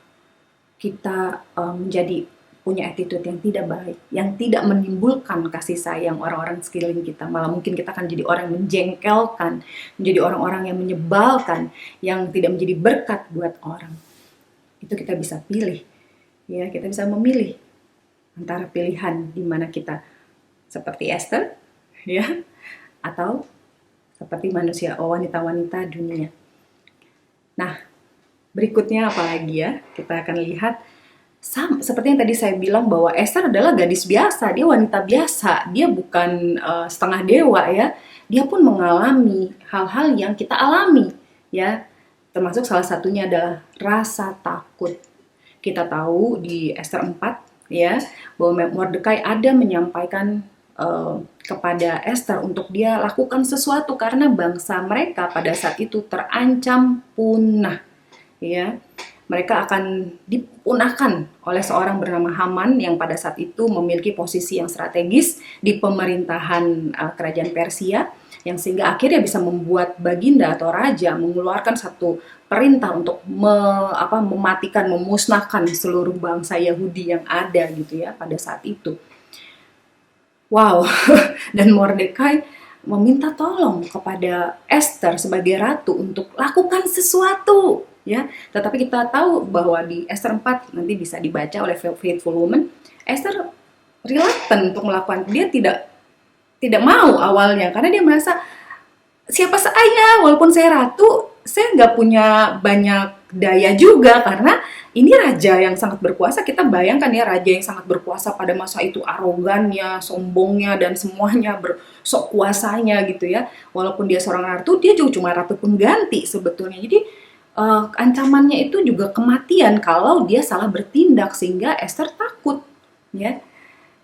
menjadi punya attitude yang tidak baik, yang tidak menimbulkan kasih sayang orang-orang sekeliling kita. Malah mungkin kita akan jadi orang yang menjengkelkan, menjadi orang-orang yang menyebalkan, yang tidak menjadi berkat buat orang. Itu kita bisa pilih, ya, kita bisa memilih antara pilihan di mana kita seperti Esther, ya, atau seperti manusia, wanita-wanita dunia. Nah, berikutnya apalagi, ya, kita akan lihat seperti yang tadi saya bilang bahwa Esther adalah gadis biasa, dia wanita biasa, dia bukan setengah dewa, ya. Dia pun mengalami hal-hal yang kita alami, ya. Termasuk salah satunya adalah rasa takut. Kita tahu di Esther 4, ya, bahwa Mordekai ada menyampaikan kepada Esther untuk dia lakukan sesuatu karena bangsa mereka pada saat itu terancam punah, ya. Mereka akan dipunahkan oleh seorang bernama Haman yang pada saat itu memiliki posisi yang strategis di pemerintahan kerajaan Persia, yang sehingga akhirnya bisa membuat baginda atau raja mengeluarkan satu perintah untuk mematikan, memusnahkan seluruh bangsa Yahudi yang ada gitu, ya, pada saat itu. Wow, dan Mordekai meminta tolong kepada Esther sebagai ratu untuk lakukan sesuatu, ya. Tetapi kita tahu bahwa di Esther 4 nanti bisa dibaca oleh Faithful Woman, Esther reluctant untuk melakukan, dia tidak mau awalnya karena dia merasa siapa saya, walaupun saya ratu, saya nggak punya banyak daya juga karena ini raja yang sangat berkuasa. Kita bayangkan, ya, raja yang sangat berkuasa pada masa itu, arogannya, sombongnya, dan semuanya sok kuasanya gitu, ya. Walaupun dia seorang ratu, dia juga cuma ratu pengganti sebetulnya. Jadi ancamannya itu juga kematian kalau dia salah bertindak, sehingga Esther takut, ya.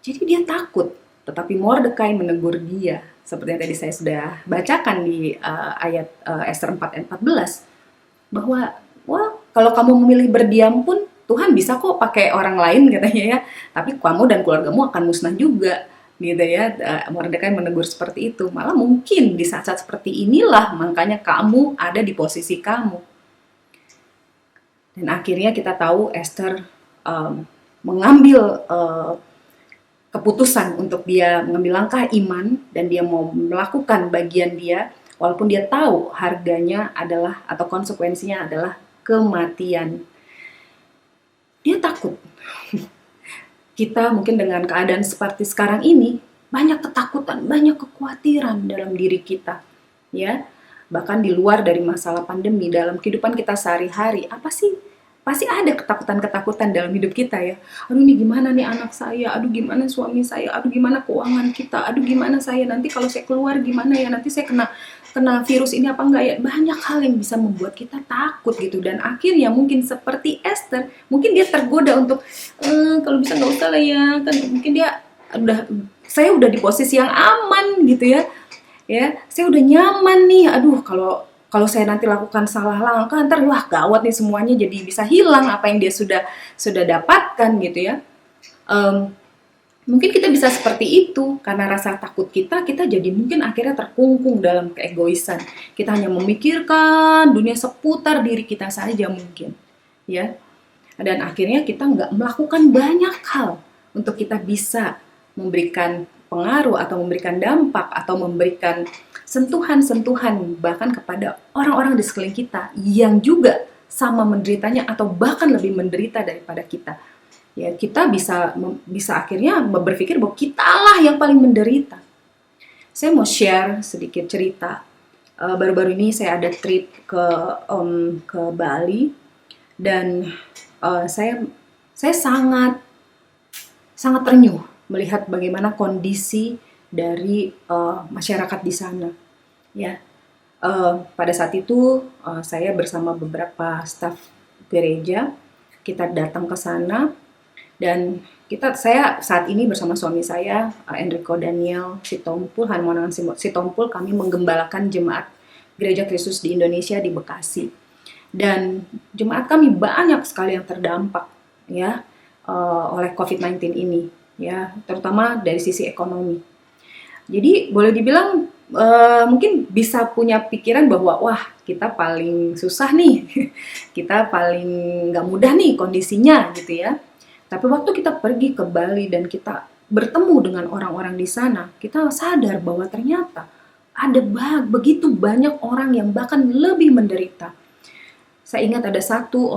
Jadi dia takut, tetapi Mordekai menegur dia seperti yang tadi saya sudah bacakan di ayat Esther 4 ayat 14, bahwa wah, kalau kamu memilih berdiam pun Tuhan bisa kok pakai orang lain, katanya, ya, tapi kamu dan keluargamu akan musnah juga, gitu, ya. Mordekai menegur seperti itu. Malah mungkin di saat-saat seperti inilah makanya kamu ada di posisi kamu. Dan akhirnya kita tahu Esther mengambil keputusan untuk dia mengambil langkah iman dan dia mau melakukan bagian dia, walaupun dia tahu harganya adalah atau konsekuensinya adalah kematian. dia takut. Kita mungkin dengan keadaan seperti sekarang ini, banyak ketakutan, banyak kekhawatiran dalam diri kita, ya. Bahkan di luar dari masalah pandemi, dalam kehidupan kita sehari-hari, apa sih? Pasti ada ketakutan-ketakutan dalam hidup kita ya. Aduh ini gimana nih anak saya, aduh gimana suami saya, aduh gimana keuangan kita, aduh gimana saya nanti kalau saya keluar gimana ya, nanti saya kena virus ini apa enggak ya. Banyak hal yang bisa membuat kita takut gitu. Dan akhirnya mungkin seperti Esther, mungkin dia tergoda untuk kalau bisa nggak usah lah ya, kan mungkin dia saya udah di posisi yang aman gitu ya. Ya, saya udah nyaman nih. Aduh, kalau saya nanti lakukan salah langkah, ntar wah gawat nih semuanya, jadi bisa hilang apa yang dia sudah dapatkan gitu ya. Mungkin kita bisa seperti itu karena rasa takut kita jadi mungkin akhirnya terkungkung dalam keegoisan. Kita hanya memikirkan dunia seputar diri kita saja mungkin, ya. Dan akhirnya kita nggak melakukan banyak hal untuk kita bisa memberikan pengaruh atau memberikan dampak atau memberikan sentuhan-sentuhan bahkan kepada orang-orang di sekeliling kita yang juga sama menderitanya atau bahkan lebih menderita daripada kita. Ya, kita bisa akhirnya berpikir bahwa kitalah yang paling menderita. Saya mau share sedikit cerita. Baru-baru ini saya ada trip ke Bali dan saya sangat terenyuh melihat bagaimana kondisi dari masyarakat di sana. Ya, pada saat itu saya bersama beberapa staf gereja, kita datang ke sana dan saya saat ini bersama suami saya Enrico Daniel Sitompul, Harmonangan Sitompul, kami menggembalakan jemaat Gereja Kristus di Indonesia di Bekasi. Dan jemaat kami banyak sekali yang terdampak ya oleh COVID-19 ini, ya, terutama dari sisi ekonomi. Jadi boleh dibilang mungkin bisa punya pikiran bahwa wah kita paling susah nih, kita paling nggak mudah nih kondisinya gitu ya. Tapi waktu kita pergi ke Bali dan kita bertemu dengan orang-orang di sana, kita sadar bahwa ternyata ada begitu banyak orang yang bahkan lebih menderita. Saya ingat ada satu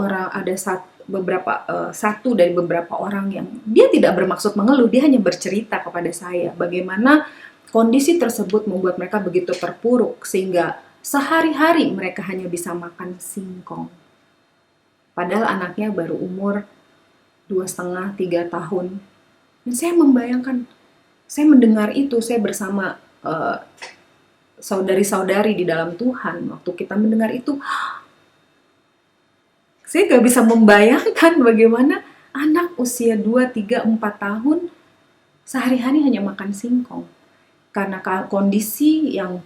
dari beberapa orang yang dia tidak bermaksud mengeluh, dia hanya bercerita kepada saya bagaimana kondisi tersebut membuat mereka begitu terpuruk sehingga sehari-hari mereka hanya bisa makan singkong. Padahal anaknya baru umur 2,5-3 tahun. Dan saya membayangkan, saya mendengar itu, saya bersama saudari-saudari di dalam Tuhan. Waktu kita mendengar itu, saya gak bisa membayangkan bagaimana anak usia 2, 3, 4 tahun sehari-hari hanya makan singkong. Karena kondisi yang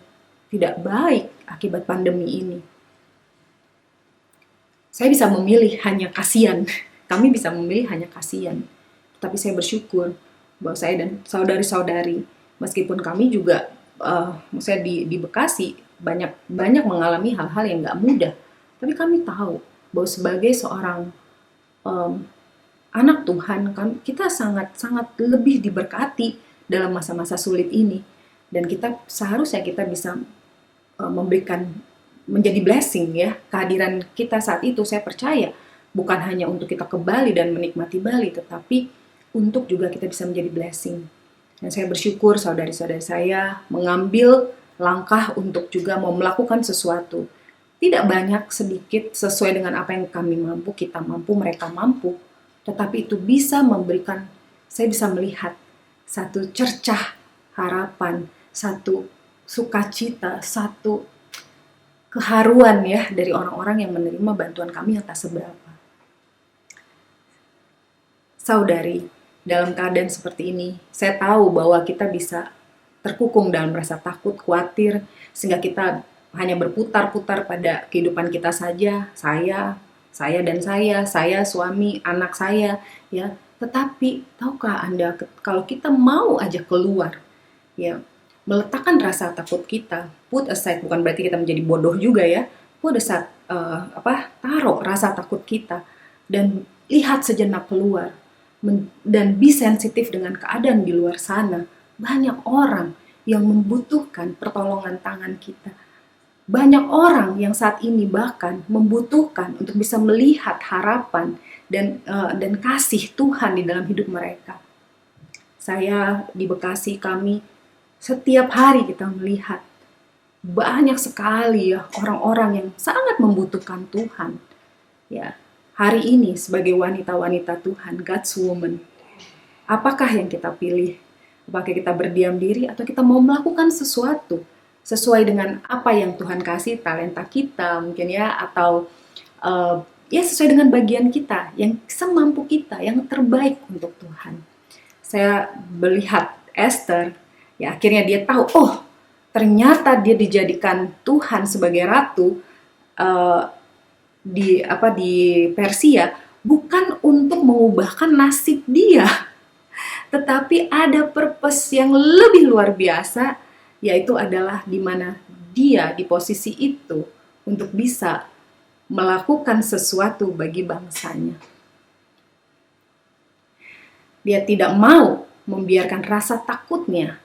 tidak baik akibat pandemi ini. Saya bisa memilih hanya kasihan. Kami bisa memilih hanya kasihan. Tapi saya bersyukur bahwa saya dan saudari-saudari, meskipun kami juga, maksudnya di Bekasi, banyak mengalami hal-hal yang gak mudah. Tapi kami tahu bahwa sebagai seorang anak Tuhan, kita sangat lebih diberkati dalam masa-masa sulit ini. Dan seharusnya kita bisa menjadi blessing ya. Kehadiran kita saat itu saya percaya bukan hanya untuk kita ke Bali dan menikmati Bali, tetapi untuk juga kita bisa menjadi blessing. Dan saya bersyukur saudari-saudari saya mengambil langkah untuk juga mau melakukan sesuatu. Tidak banyak, sedikit, sesuai dengan apa yang kami mampu, kita mampu, mereka mampu. Tetapi itu bisa memberikan, saya bisa melihat satu cercah harapan, satu sukacita, satu keharuan ya dari orang-orang yang menerima bantuan kami yang tak seberapa. Saudari, dalam keadaan seperti ini, saya tahu bahwa kita bisa terkukung dalam rasa takut, khawatir, sehingga kita hanya berputar-putar pada kehidupan kita saja, saya, suami, anak saya, ya. Tetapi tahukah Anda, kalau kita mau aja keluar, ya, meletakkan rasa takut kita, put aside, bukan berarti kita menjadi bodoh juga ya, put aside, taruh rasa takut kita dan lihat sejenak keluar dan be sensitif dengan keadaan di luar sana. Banyak orang yang membutuhkan pertolongan tangan kita. Banyak orang yang saat ini bahkan membutuhkan untuk bisa melihat harapan dan kasih Tuhan di dalam hidup mereka. Saya di Bekasi, kami setiap hari kita melihat banyak sekali ya orang-orang yang sangat membutuhkan Tuhan. Ya, hari ini sebagai wanita-wanita Tuhan, God's woman, apakah yang kita pilih? Apakah kita berdiam diri atau kita mau melakukan sesuatu sesuai dengan apa yang Tuhan kasih, talenta kita mungkin ya, atau ya sesuai dengan bagian kita, yang semampu kita, yang terbaik untuk Tuhan. Saya melihat Esther, ya akhirnya dia tahu, oh ternyata dia dijadikan Tuhan sebagai ratu di Persia bukan untuk mengubahkan nasib dia, tetapi ada purpose yang lebih luar biasa, yaitu adalah di mana dia di posisi itu untuk bisa melakukan sesuatu bagi bangsanya. Dia tidak mau membiarkan rasa takutnya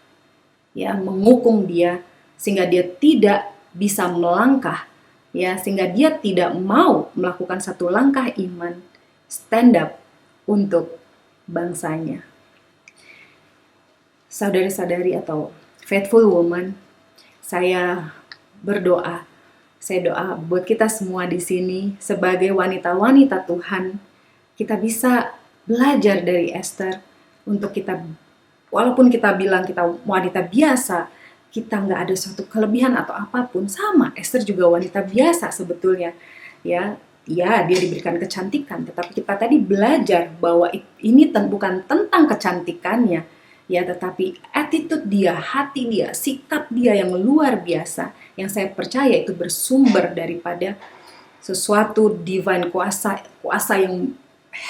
ya mengukung dia sehingga dia tidak bisa melangkah, ya sehingga dia tidak mau melakukan satu langkah iman, stand up untuk bangsanya. Saudari-saudari atau faithful woman, saya berdoa, saya doa buat kita semua di sini sebagai wanita-wanita Tuhan, kita bisa belajar dari Esther untuk kita, walaupun kita bilang kita wanita biasa, kita nggak ada suatu kelebihan atau apapun, sama Esther juga wanita biasa sebetulnya, ya dia diberikan kecantikan, tetapi kita tadi belajar bahwa ini bukan tentang kecantikannya, ya tetapi attitude dia, hati dia, sikap dia yang luar biasa, yang saya percaya itu bersumber daripada sesuatu divine, kuasa yang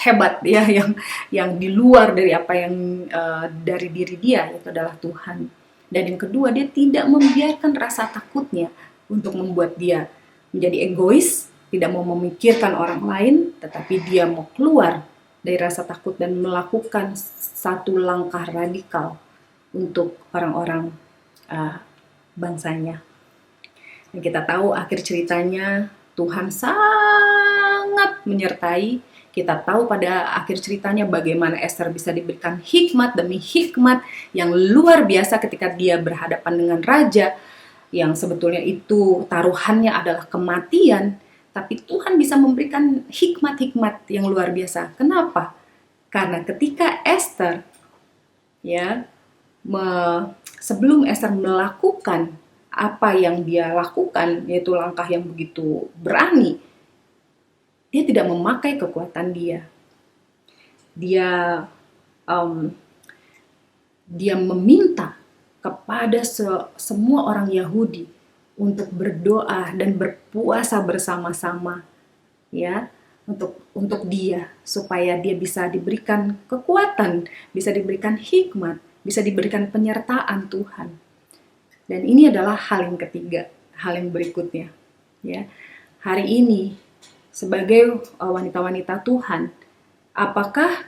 hebat ya, yang di luar dari apa yang dari diri dia, itu adalah Tuhan. Dan yang kedua, dia tidak membiarkan rasa takutnya untuk membuat dia menjadi egois, tidak mau memikirkan orang lain, tetapi dia mau keluar dari rasa takut dan melakukan satu langkah radikal untuk orang-orang bangsanya. Dan kita tahu akhir ceritanya Tuhan sangat menyertai. Kita tahu pada akhir ceritanya bagaimana Esther bisa diberikan hikmat demi hikmat yang luar biasa ketika dia berhadapan dengan raja yang sebetulnya itu taruhannya adalah kematian. Tapi Tuhan bisa memberikan hikmat-hikmat yang luar biasa. Kenapa? Karena ketika Esther, ya, sebelum Esther melakukan apa yang dia lakukan, yaitu langkah yang begitu berani, dia tidak memakai kekuatan dia. Dia meminta kepada semua orang Yahudi untuk berdoa dan berpuasa bersama-sama, ya, untuk dia, supaya dia bisa diberikan kekuatan, bisa diberikan hikmat, bisa diberikan penyertaan Tuhan. Dan ini adalah hal yang ketiga, hal yang berikutnya, ya. Hari ini sebagai wanita-wanita Tuhan, apakah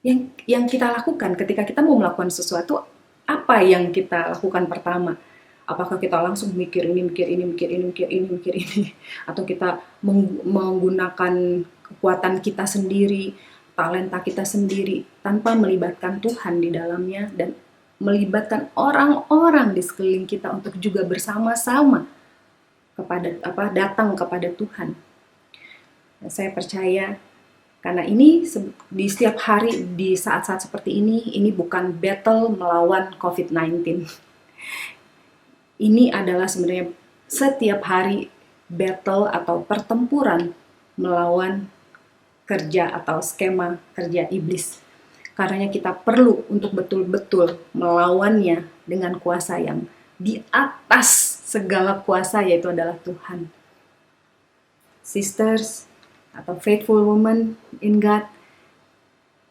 yang kita lakukan ketika kita mau melakukan sesuatu? Apa yang kita lakukan pertama? Apakah kita langsung mikir ini, atau kita menggunakan kekuatan kita sendiri, talenta kita sendiri, tanpa melibatkan Tuhan di dalamnya dan melibatkan orang-orang di sekeliling kita untuk juga bersama-sama datang kepada Tuhan. Dan saya percaya karena ini di setiap hari di saat-saat seperti ini bukan battle melawan COVID-19. Ini adalah sebenarnya setiap hari battle atau pertempuran melawan kerja atau skema kerja iblis. Karenanya kita perlu untuk betul-betul melawannya dengan kuasa yang di atas segala kuasa, yaitu adalah Tuhan. Sisters atau faithful woman in God,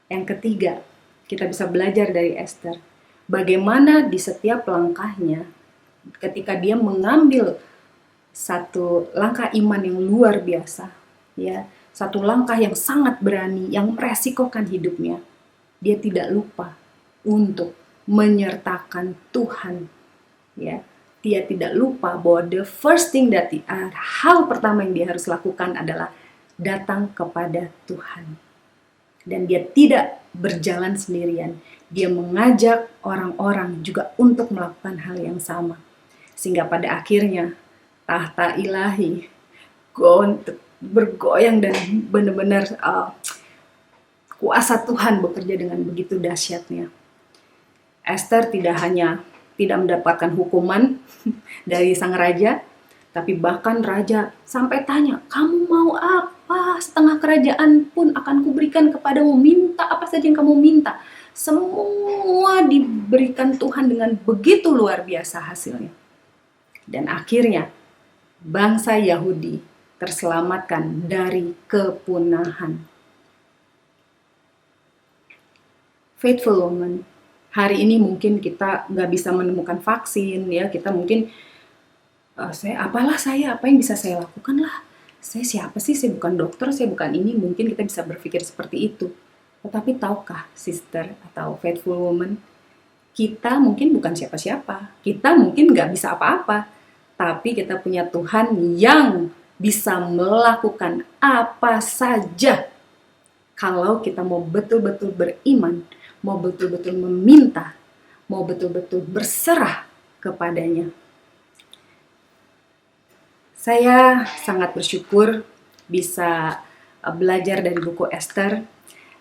yang ketiga, kita bisa belajar dari Esther. Bagaimana di setiap langkahnya, ketika dia mengambil satu langkah iman yang luar biasa, ya, satu langkah yang sangat berani, yang meresikokan hidupnya, dia tidak lupa untuk menyertakan Tuhan, ya. Dia tidak lupa bahwa the first thing hal pertama yang dia harus lakukan adalah datang kepada Tuhan. Dan dia tidak berjalan sendirian. Dia mengajak orang-orang juga untuk melakukan hal yang sama. Sehingga pada akhirnya tahta ilahi bergoyang dan benar-benar kuasa Tuhan bekerja dengan begitu dahsyatnya. Esther tidak mendapatkan hukuman dari sang raja, tapi bahkan raja sampai tanya, kamu mau apa? Setengah kerajaan pun akan kuberikan kepadamu. Minta apa saja yang kamu minta. Semua diberikan Tuhan dengan begitu luar biasa hasilnya. Dan akhirnya bangsa Yahudi terselamatkan dari kepunahan. Faithful woman, hari ini mungkin kita nggak bisa menemukan vaksin, ya kita mungkin apa yang bisa saya lakukan lah. Saya siapa sih? Saya bukan dokter, saya bukan ini. Mungkin kita bisa berpikir seperti itu. Tetapi tahukah, sister atau faithful woman, kita mungkin bukan siapa-siapa. Kita mungkin nggak bisa apa-apa. Tapi kita punya Tuhan yang bisa melakukan apa saja. Kalau kita mau betul-betul beriman, mau betul-betul meminta, mau betul-betul berserah kepadanya. Saya sangat bersyukur bisa belajar dari buku Esther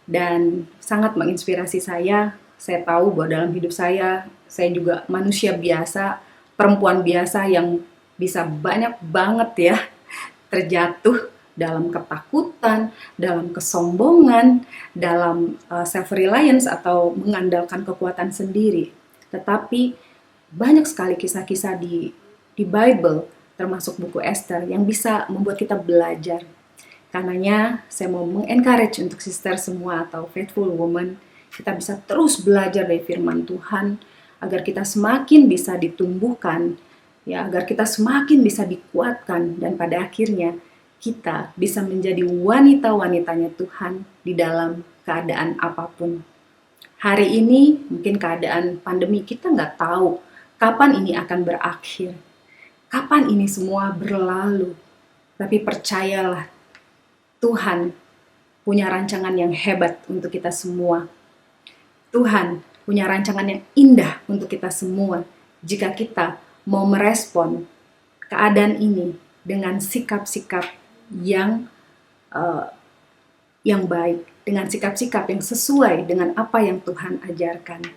dan sangat menginspirasi saya. Saya tahu bahwa dalam hidup saya juga manusia biasa, perempuan biasa yang bisa banyak banget ya terjatuh dalam ketakutan, dalam kesombongan, dalam self-reliance atau mengandalkan kekuatan sendiri. Tetapi banyak sekali kisah-kisah di Bible, termasuk buku Esther, yang bisa membuat kita belajar. Karenanya saya mau mengencourage untuk sister semua atau faithful woman, kita bisa terus belajar dari firman Tuhan, agar kita semakin bisa ditumbuhkan, ya, agar kita semakin bisa dikuatkan, dan pada akhirnya kita bisa menjadi wanita-wanitanya Tuhan di dalam keadaan apapun. Hari ini mungkin keadaan pandemi, kita nggak tahu kapan ini akan berakhir. Kapan ini semua berlalu? Tapi percayalah, Tuhan punya rancangan yang hebat untuk kita semua. Tuhan punya rancangan yang indah untuk kita semua. Jika kita mau merespon keadaan ini dengan sikap-sikap yang baik, dengan sikap-sikap yang sesuai dengan apa yang Tuhan ajarkan.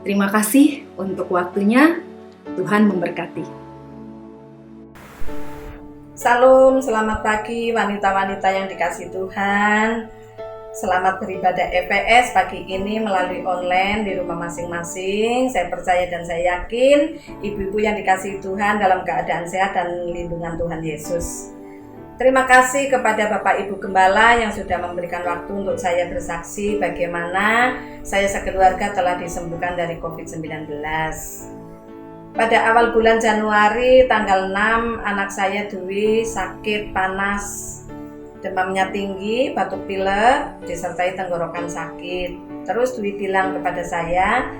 Terima kasih untuk waktunya. Tuhan memberkati. Salam, selamat pagi wanita-wanita yang dikasihi Tuhan. Selamat beribadah EPS pagi ini melalui online di rumah masing-masing. Saya percaya dan saya yakin ibu-ibu yang dikasihi Tuhan dalam keadaan sehat dan lindungan Tuhan Yesus. Terima kasih kepada Bapak Ibu Gembala yang sudah memberikan waktu untuk saya bersaksi bagaimana saya sekeluarga telah disembuhkan dari COVID-19. Pada awal bulan Januari tanggal 6, anak saya Dwi sakit panas, demamnya tinggi, batuk pilek, disertai tenggorokan sakit. Terus Dwi bilang kepada saya,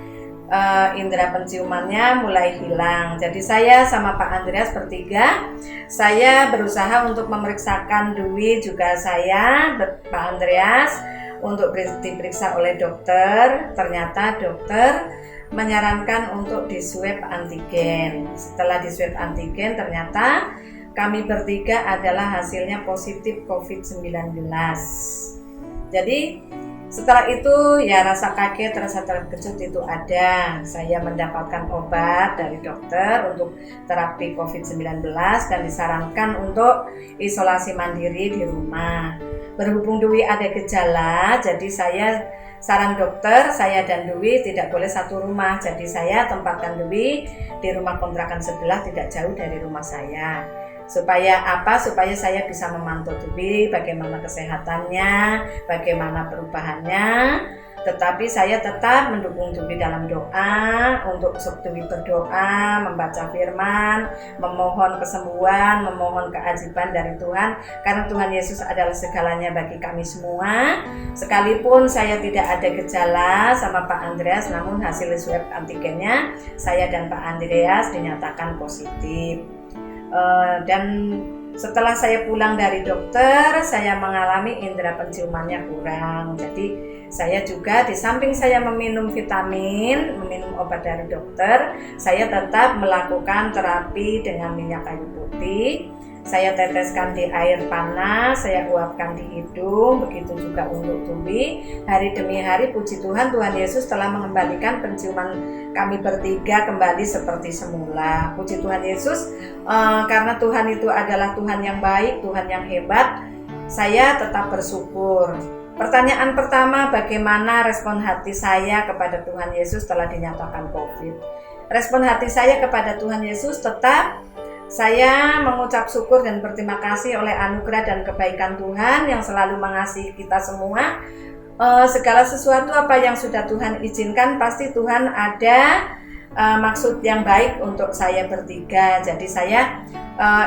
indera penciumannya mulai hilang. Jadi saya sama Pak Andreas bertiga, saya berusaha untuk memeriksakan Dwi, juga saya, Pak Andreas, untuk diperiksa oleh dokter. Ternyata dokter menyarankan untuk di swab antigen. Setelah di swab antigen, ternyata kami bertiga adalah hasilnya positif COVID-19. Jadi setelah itu ya rasa kaget, rasa terkejut itu ada. Saya mendapatkan obat dari dokter untuk terapi COVID-19 dan disarankan untuk isolasi mandiri di rumah. Berhubung Dwi ada gejala, jadi saran dokter, saya dan Dwi tidak boleh satu rumah. Jadi saya tempatkan Dwi di rumah kontrakan sebelah, tidak jauh dari rumah saya. Supaya apa? Supaya saya bisa memantau Dwi, bagaimana kesehatannya, bagaimana perubahannya. Tetapi saya tetap mendukung Dwi dalam doa, untuk Dwi berdoa, membaca firman, memohon kesembuhan, memohon keajaiban dari Tuhan. Karena Tuhan Yesus adalah segalanya bagi kami semua. Sekalipun saya tidak ada gejala sama Pak Andreas, namun hasil swab antigennya saya dan Pak Andreas dinyatakan positif. Dan setelah saya pulang dari dokter, saya mengalami indera penciumannya kurang. Jadi saya juga di samping saya meminum vitamin, meminum obat dari dokter, saya tetap melakukan terapi dengan minyak kayu putih. Saya teteskan di air panas, saya uapkan di hidung, begitu juga untuk Dwi. Hari demi hari, puji Tuhan, Tuhan Yesus telah mengembalikan penciuman kami bertiga kembali seperti semula. Puji Tuhan Yesus, karena Tuhan itu adalah Tuhan yang baik, Tuhan yang hebat, saya tetap bersyukur. Pertanyaan pertama, bagaimana respon hati saya kepada Tuhan Yesus setelah dinyatakan COVID? Respon hati saya kepada Tuhan Yesus tetap saya mengucap syukur dan berterima kasih oleh anugerah dan kebaikan Tuhan yang selalu mengasihi kita semua. Segala sesuatu apa yang sudah Tuhan izinkan, pasti Tuhan ada maksud yang baik untuk saya bertiga. Jadi saya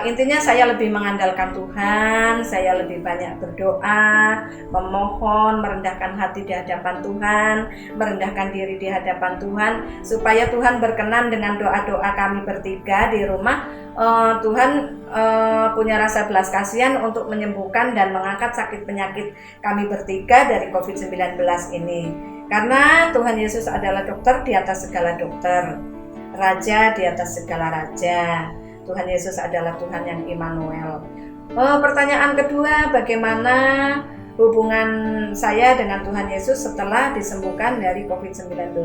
intinya saya lebih mengandalkan Tuhan, saya lebih banyak berdoa, memohon, merendahkan hati di hadapan Tuhan, merendahkan diri di hadapan Tuhan, supaya Tuhan berkenan dengan doa-doa kami bertiga di rumah. Tuhan punya rasa belas kasihan untuk menyembuhkan dan mengangkat sakit penyakit kami bertiga dari COVID-19 ini. Karena Tuhan Yesus adalah dokter di atas segala dokter, Raja di atas segala raja. Tuhan Yesus adalah Tuhan yang Immanuel. Pertanyaan kedua, bagaimana hubungan saya dengan Tuhan Yesus setelah disembuhkan dari COVID-19?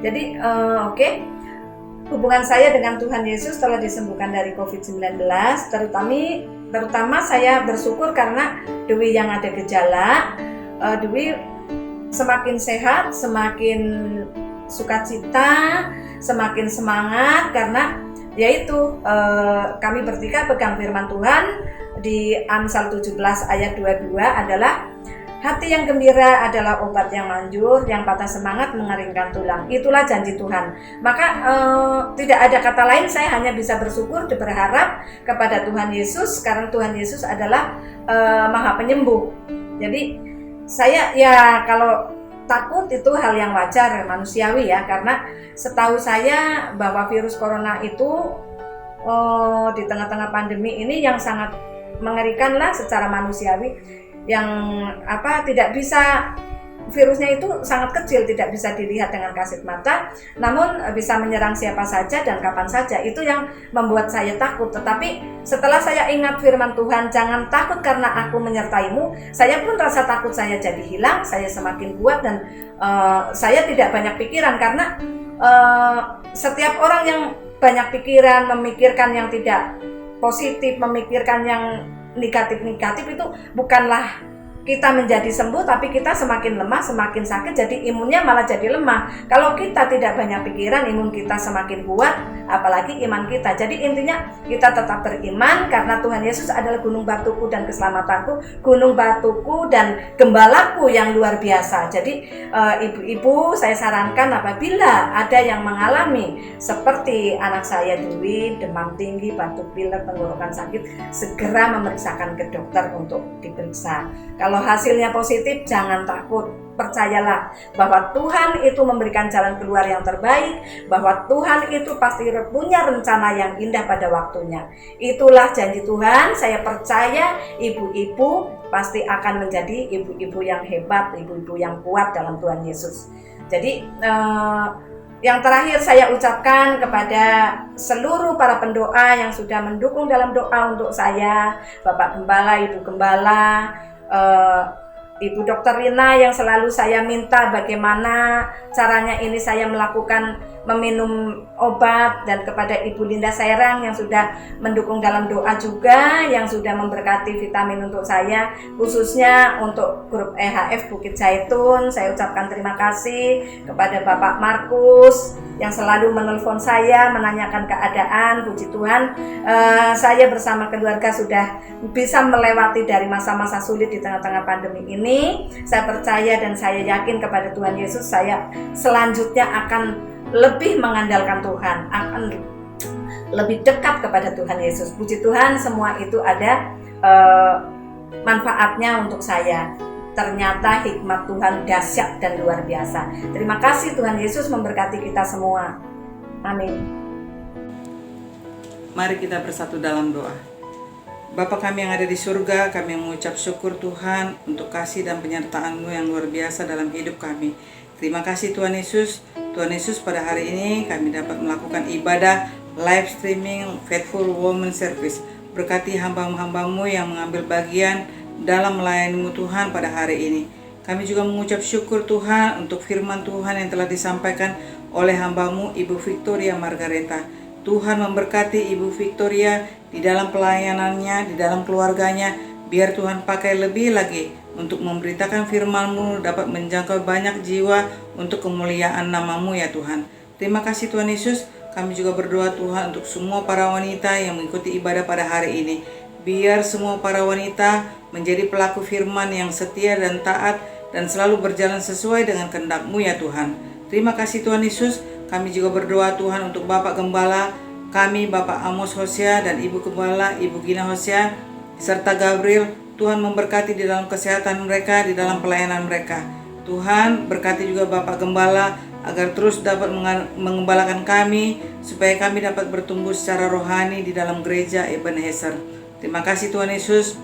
Jadi hubungan saya dengan Tuhan Yesus setelah disembuhkan dari COVID-19, terutama saya bersyukur karena Dwi yang ada gejala, Dwi semakin sehat, semakin sukacita, semakin semangat, karena yaitu kami bertiga pegang firman Tuhan di Amsal 17 ayat 22 adalah hati yang gembira adalah obat yang manjur, yang patah semangat mengeringkan tulang. Itulah janji Tuhan. Maka tidak ada kata lain, saya hanya bisa bersyukur dan berharap kepada Tuhan Yesus, karena Tuhan Yesus adalah Maha Penyembuh. Jadi saya kalau takut itu hal yang wajar, manusiawi ya, karena setahu saya bahwa virus corona itu di tengah-tengah pandemi ini yang sangat mengerikan lah secara manusiawi, yang tidak bisa, virusnya itu sangat kecil, tidak bisa dilihat dengan kasat mata, namun bisa menyerang siapa saja dan kapan saja. Itu yang membuat saya takut. Tetapi setelah saya ingat firman Tuhan, jangan takut karena aku menyertaimu, saya pun rasa takut saya jadi hilang, saya semakin kuat, dan saya tidak banyak pikiran. Karena setiap orang yang banyak pikiran, memikirkan yang tidak positif, memikirkan yang negatif-negatif, itu bukanlah kita menjadi sembuh, tapi kita semakin lemah, semakin sakit, jadi imunnya malah jadi lemah. Kalau kita tidak banyak pikiran, imun kita semakin kuat, apalagi iman kita. Jadi intinya kita tetap beriman, karena Tuhan Yesus adalah gunung batuku dan keselamatanku, gunung batuku dan gembalaku yang luar biasa. Jadi ibu-ibu, saya sarankan apabila ada yang mengalami seperti anak saya Dwi, demam tinggi, batuk pilek, tenggorokan sakit, segera memeriksakan ke dokter untuk diperiksa. Kalau hasilnya positif, jangan takut. Percayalah bahwa Tuhan itu memberikan jalan keluar yang terbaik, bahwa Tuhan itu pasti punya rencana yang indah pada waktunya. Itulah janji Tuhan. Saya percaya ibu-ibu pasti akan menjadi ibu-ibu yang hebat, ibu-ibu yang kuat dalam Tuhan Yesus. Jadi yang terakhir saya ucapkan kepada seluruh para pendoa yang sudah mendukung dalam doa untuk saya, Bapak Gembala, Ibu Gembala, Ibu Dokter Rina yang selalu saya minta bagaimana caranya ini saya melakukan meminum obat, dan kepada Ibu Linda Serang yang sudah mendukung dalam doa juga, yang sudah memberkati vitamin untuk saya, khususnya untuk grup EHF Bukit Zaitun. Saya ucapkan terima kasih kepada Bapak Markus yang selalu menelpon saya, menanyakan keadaan. Puji Tuhan, saya bersama keluarga sudah bisa melewati dari masa-masa sulit di tengah-tengah pandemi ini. Saya percaya dan saya yakin kepada Tuhan Yesus, saya selanjutnya akan lebih mengandalkan Tuhan, akan lebih dekat kepada Tuhan Yesus. Puji Tuhan, semua itu ada manfaatnya untuk saya. Ternyata hikmat Tuhan dahsyat dan luar biasa. Terima kasih, Tuhan Yesus memberkati kita semua. Amin. Mari kita bersatu dalam doa. Bapa kami yang ada di surga, kami mengucap syukur Tuhan untuk kasih dan penyertaan-Mu yang luar biasa dalam hidup kami. Terima kasih Tuhan Yesus. Tuhan Yesus, pada hari ini kami dapat melakukan ibadah live streaming Faithful Woman Service. Berkati hamba-hambamu yang mengambil bagian dalam melayani-Mu Tuhan pada hari ini. Kami juga mengucap syukur Tuhan untuk firman Tuhan yang telah disampaikan oleh hamba-Mu Ibu Victoria Margareta. Tuhan memberkati Ibu Victoria di dalam pelayanannya, di dalam keluarganya. Biar Tuhan pakai lebih lagi untuk memberitakan firman-Mu dapat menjangkau banyak jiwa untuk kemuliaan nama-Mu ya Tuhan. Terima kasih Tuhan Yesus. Kami juga berdoa Tuhan untuk semua para wanita yang mengikuti ibadah pada hari ini. Biar semua para wanita menjadi pelaku firman yang setia dan taat dan selalu berjalan sesuai dengan kehendak-Mu ya Tuhan. Terima kasih Tuhan Yesus. Kami juga berdoa Tuhan untuk Bapak Gembala kami, Bapak Amos Hosea dan Ibu Gembala, Ibu Gina Hosea, serta Gabriel. Tuhan memberkati di dalam kesehatan mereka, di dalam pelayanan mereka. Tuhan berkati juga Bapak Gembala agar terus dapat mengembalakan kami, supaya kami dapat bertumbuh secara rohani di dalam gereja Ebenezer. Terima kasih Tuhan Yesus.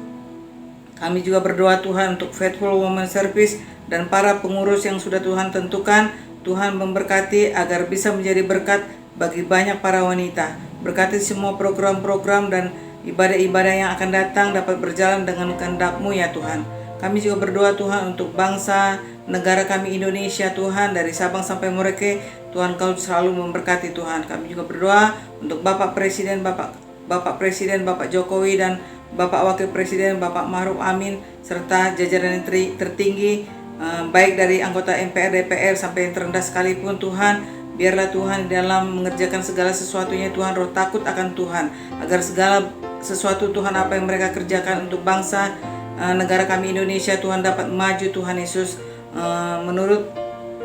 Kami juga berdoa Tuhan untuk Faithful Woman Service dan para pengurus yang sudah Tuhan tentukan. Tuhan memberkati agar bisa menjadi berkat bagi banyak para wanita. Berkati semua program-program dan ibadah-ibadah yang akan datang dapat berjalan dengan kehendak-Mu ya Tuhan. Kami juga berdoa Tuhan untuk bangsa, negara kami Indonesia Tuhan, dari Sabang sampai Merauke. Tuhan Kau selalu memberkati Tuhan. Kami juga berdoa untuk Bapak Presiden, Bapak Jokowi dan Bapak Wakil Presiden, Bapak Ma'ruf Amin, serta jajaran yang tertinggi, baik dari anggota MPR, DPR sampai yang terendah sekalipun Tuhan. Biarlah Tuhan dalam mengerjakan segala sesuatunya Tuhan roh takut akan Tuhan, agar segala sesuatu Tuhan apa yang mereka kerjakan untuk bangsa, negara kami Indonesia Tuhan dapat maju Tuhan Yesus, menurut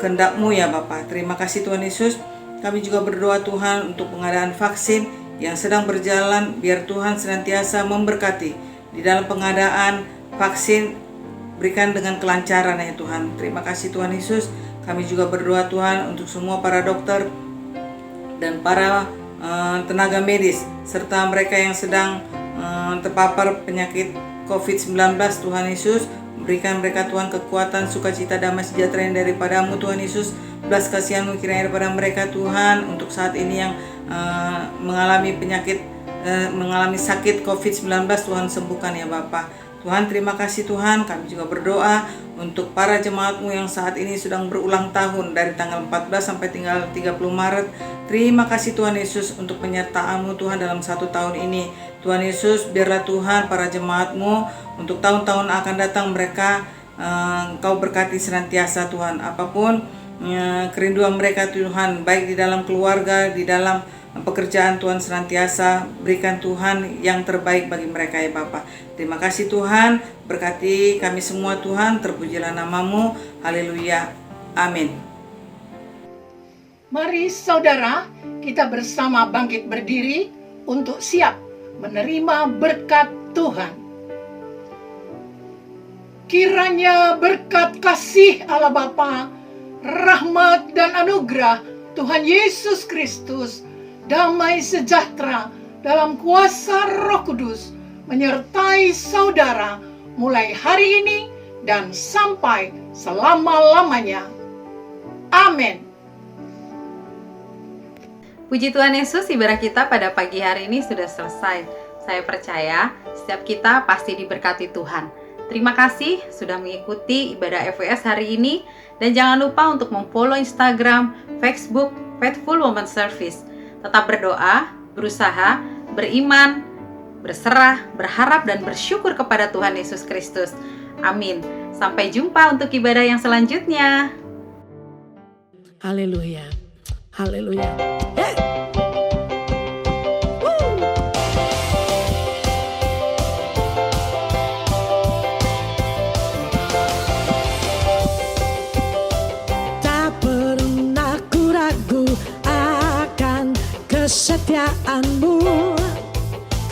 kehendak-Mu ya Bapa. Terima kasih Tuhan Yesus. Kami juga berdoa Tuhan untuk pengadaan vaksin yang sedang berjalan. Biar Tuhan senantiasa memberkati di dalam pengadaan vaksin, berikan dengan kelancaran ya Tuhan. Terima kasih Tuhan Yesus. Kami juga berdoa Tuhan untuk semua para dokter dan para tenaga medis, serta mereka yang sedang terpapar penyakit COVID-19 Tuhan Yesus. Berikan mereka Tuhan kekuatan, sukacita, damai sejahtera yang daripada-Mu Tuhan Yesus. Belas kasihan-Mu kiranya daripada mereka Tuhan untuk saat ini yang mengalami penyakit, mengalami sakit COVID-19. Tuhan sembuhkan ya Bapa. Tuhan terima kasih Tuhan. Kami juga berdoa untuk para jemaat-Mu yang saat ini sedang berulang tahun dari tanggal 14 sampai tinggal 30 Maret. Terima kasih Tuhan Yesus untuk penyertaan-Mu Tuhan dalam 1 tahun ini. Tuhan Yesus, biarlah Tuhan para jemaat-Mu untuk tahun-tahun akan datang mereka Engkau berkati senantiasa Tuhan. Apapun kerinduan mereka Tuhan, baik di dalam keluarga, di dalam pekerjaan Tuhan, senantiasa berikan Tuhan yang terbaik bagi mereka ya Bapa. Terima kasih Tuhan, berkati kami semua Tuhan, terpujilah nama-Mu. Haleluya. Amin. Mari saudara, kita bersama bangkit berdiri untuk siap menerima berkat Tuhan. Kiranya berkat kasih Allah Bapa, rahmat dan anugerah Tuhan Yesus Kristus, damai sejahtera dalam kuasa Roh Kudus menyertai saudara mulai hari ini dan sampai selama-lamanya. Amin. Puji Tuhan Yesus, ibadah kita pada pagi hari ini sudah selesai. Saya percaya setiap kita pasti diberkati Tuhan. Terima kasih sudah mengikuti ibadah FWS hari ini. Dan jangan lupa untuk memfollow Instagram, Facebook, Faithful Woman Service. Tetap berdoa, berusaha, beriman, berserah, berharap, dan bersyukur kepada Tuhan Yesus Kristus. Amin. Sampai jumpa untuk ibadah yang selanjutnya. Haleluya. Haleluya. Hey! Tak pernah ku ragu akan kesetiaan-Mu,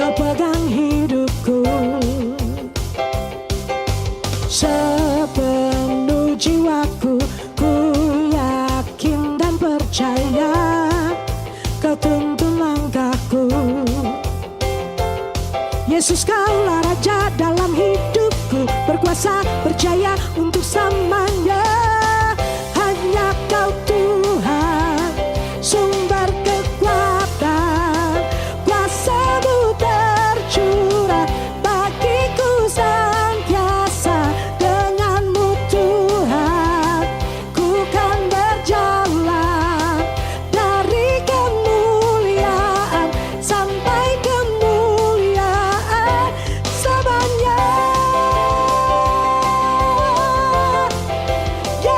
Kau pegang hidupku. Sepenuh jiwaku ku yakin dan percaya Kau tuntun langkahku. Yesus kaulah Raja dalam hidupku, berkuasa berjaya untuk selamanya. Hanya Kau Tuhan, sumber kekuatan, kuasa-Mu tercurah bagiku senantiasa. Dengan-Mu Tuhan, ku kan berjalan dari kemuliaan sampai kemuliaan selamanya. Yes.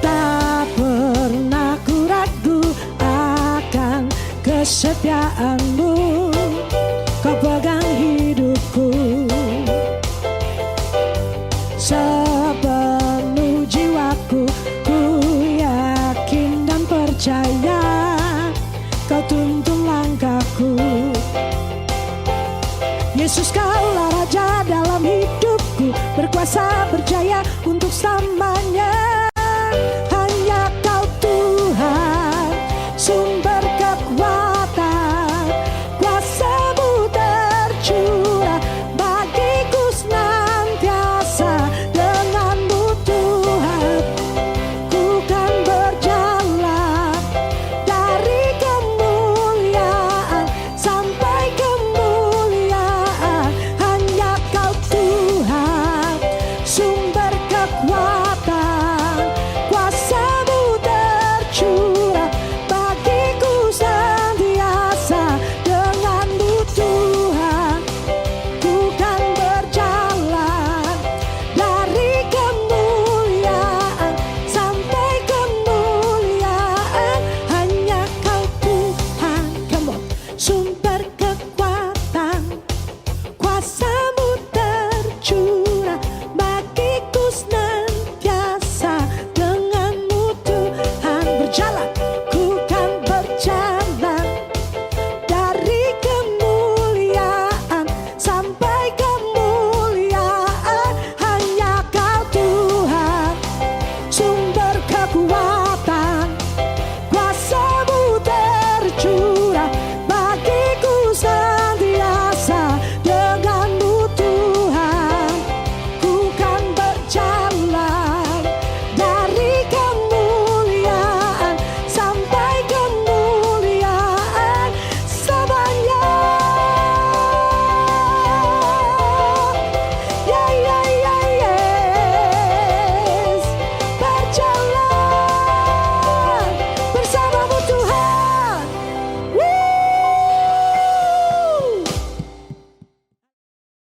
Tak pernah ku ragu akan kesetiaan-Mu, Kau pegang hidupku sepenuh jiwaku. Ku yakin dan percaya Kau tuntun langkahku. Yesus kaulah Raja dalam hidupku, berkuasa berjaya untuk selamanya.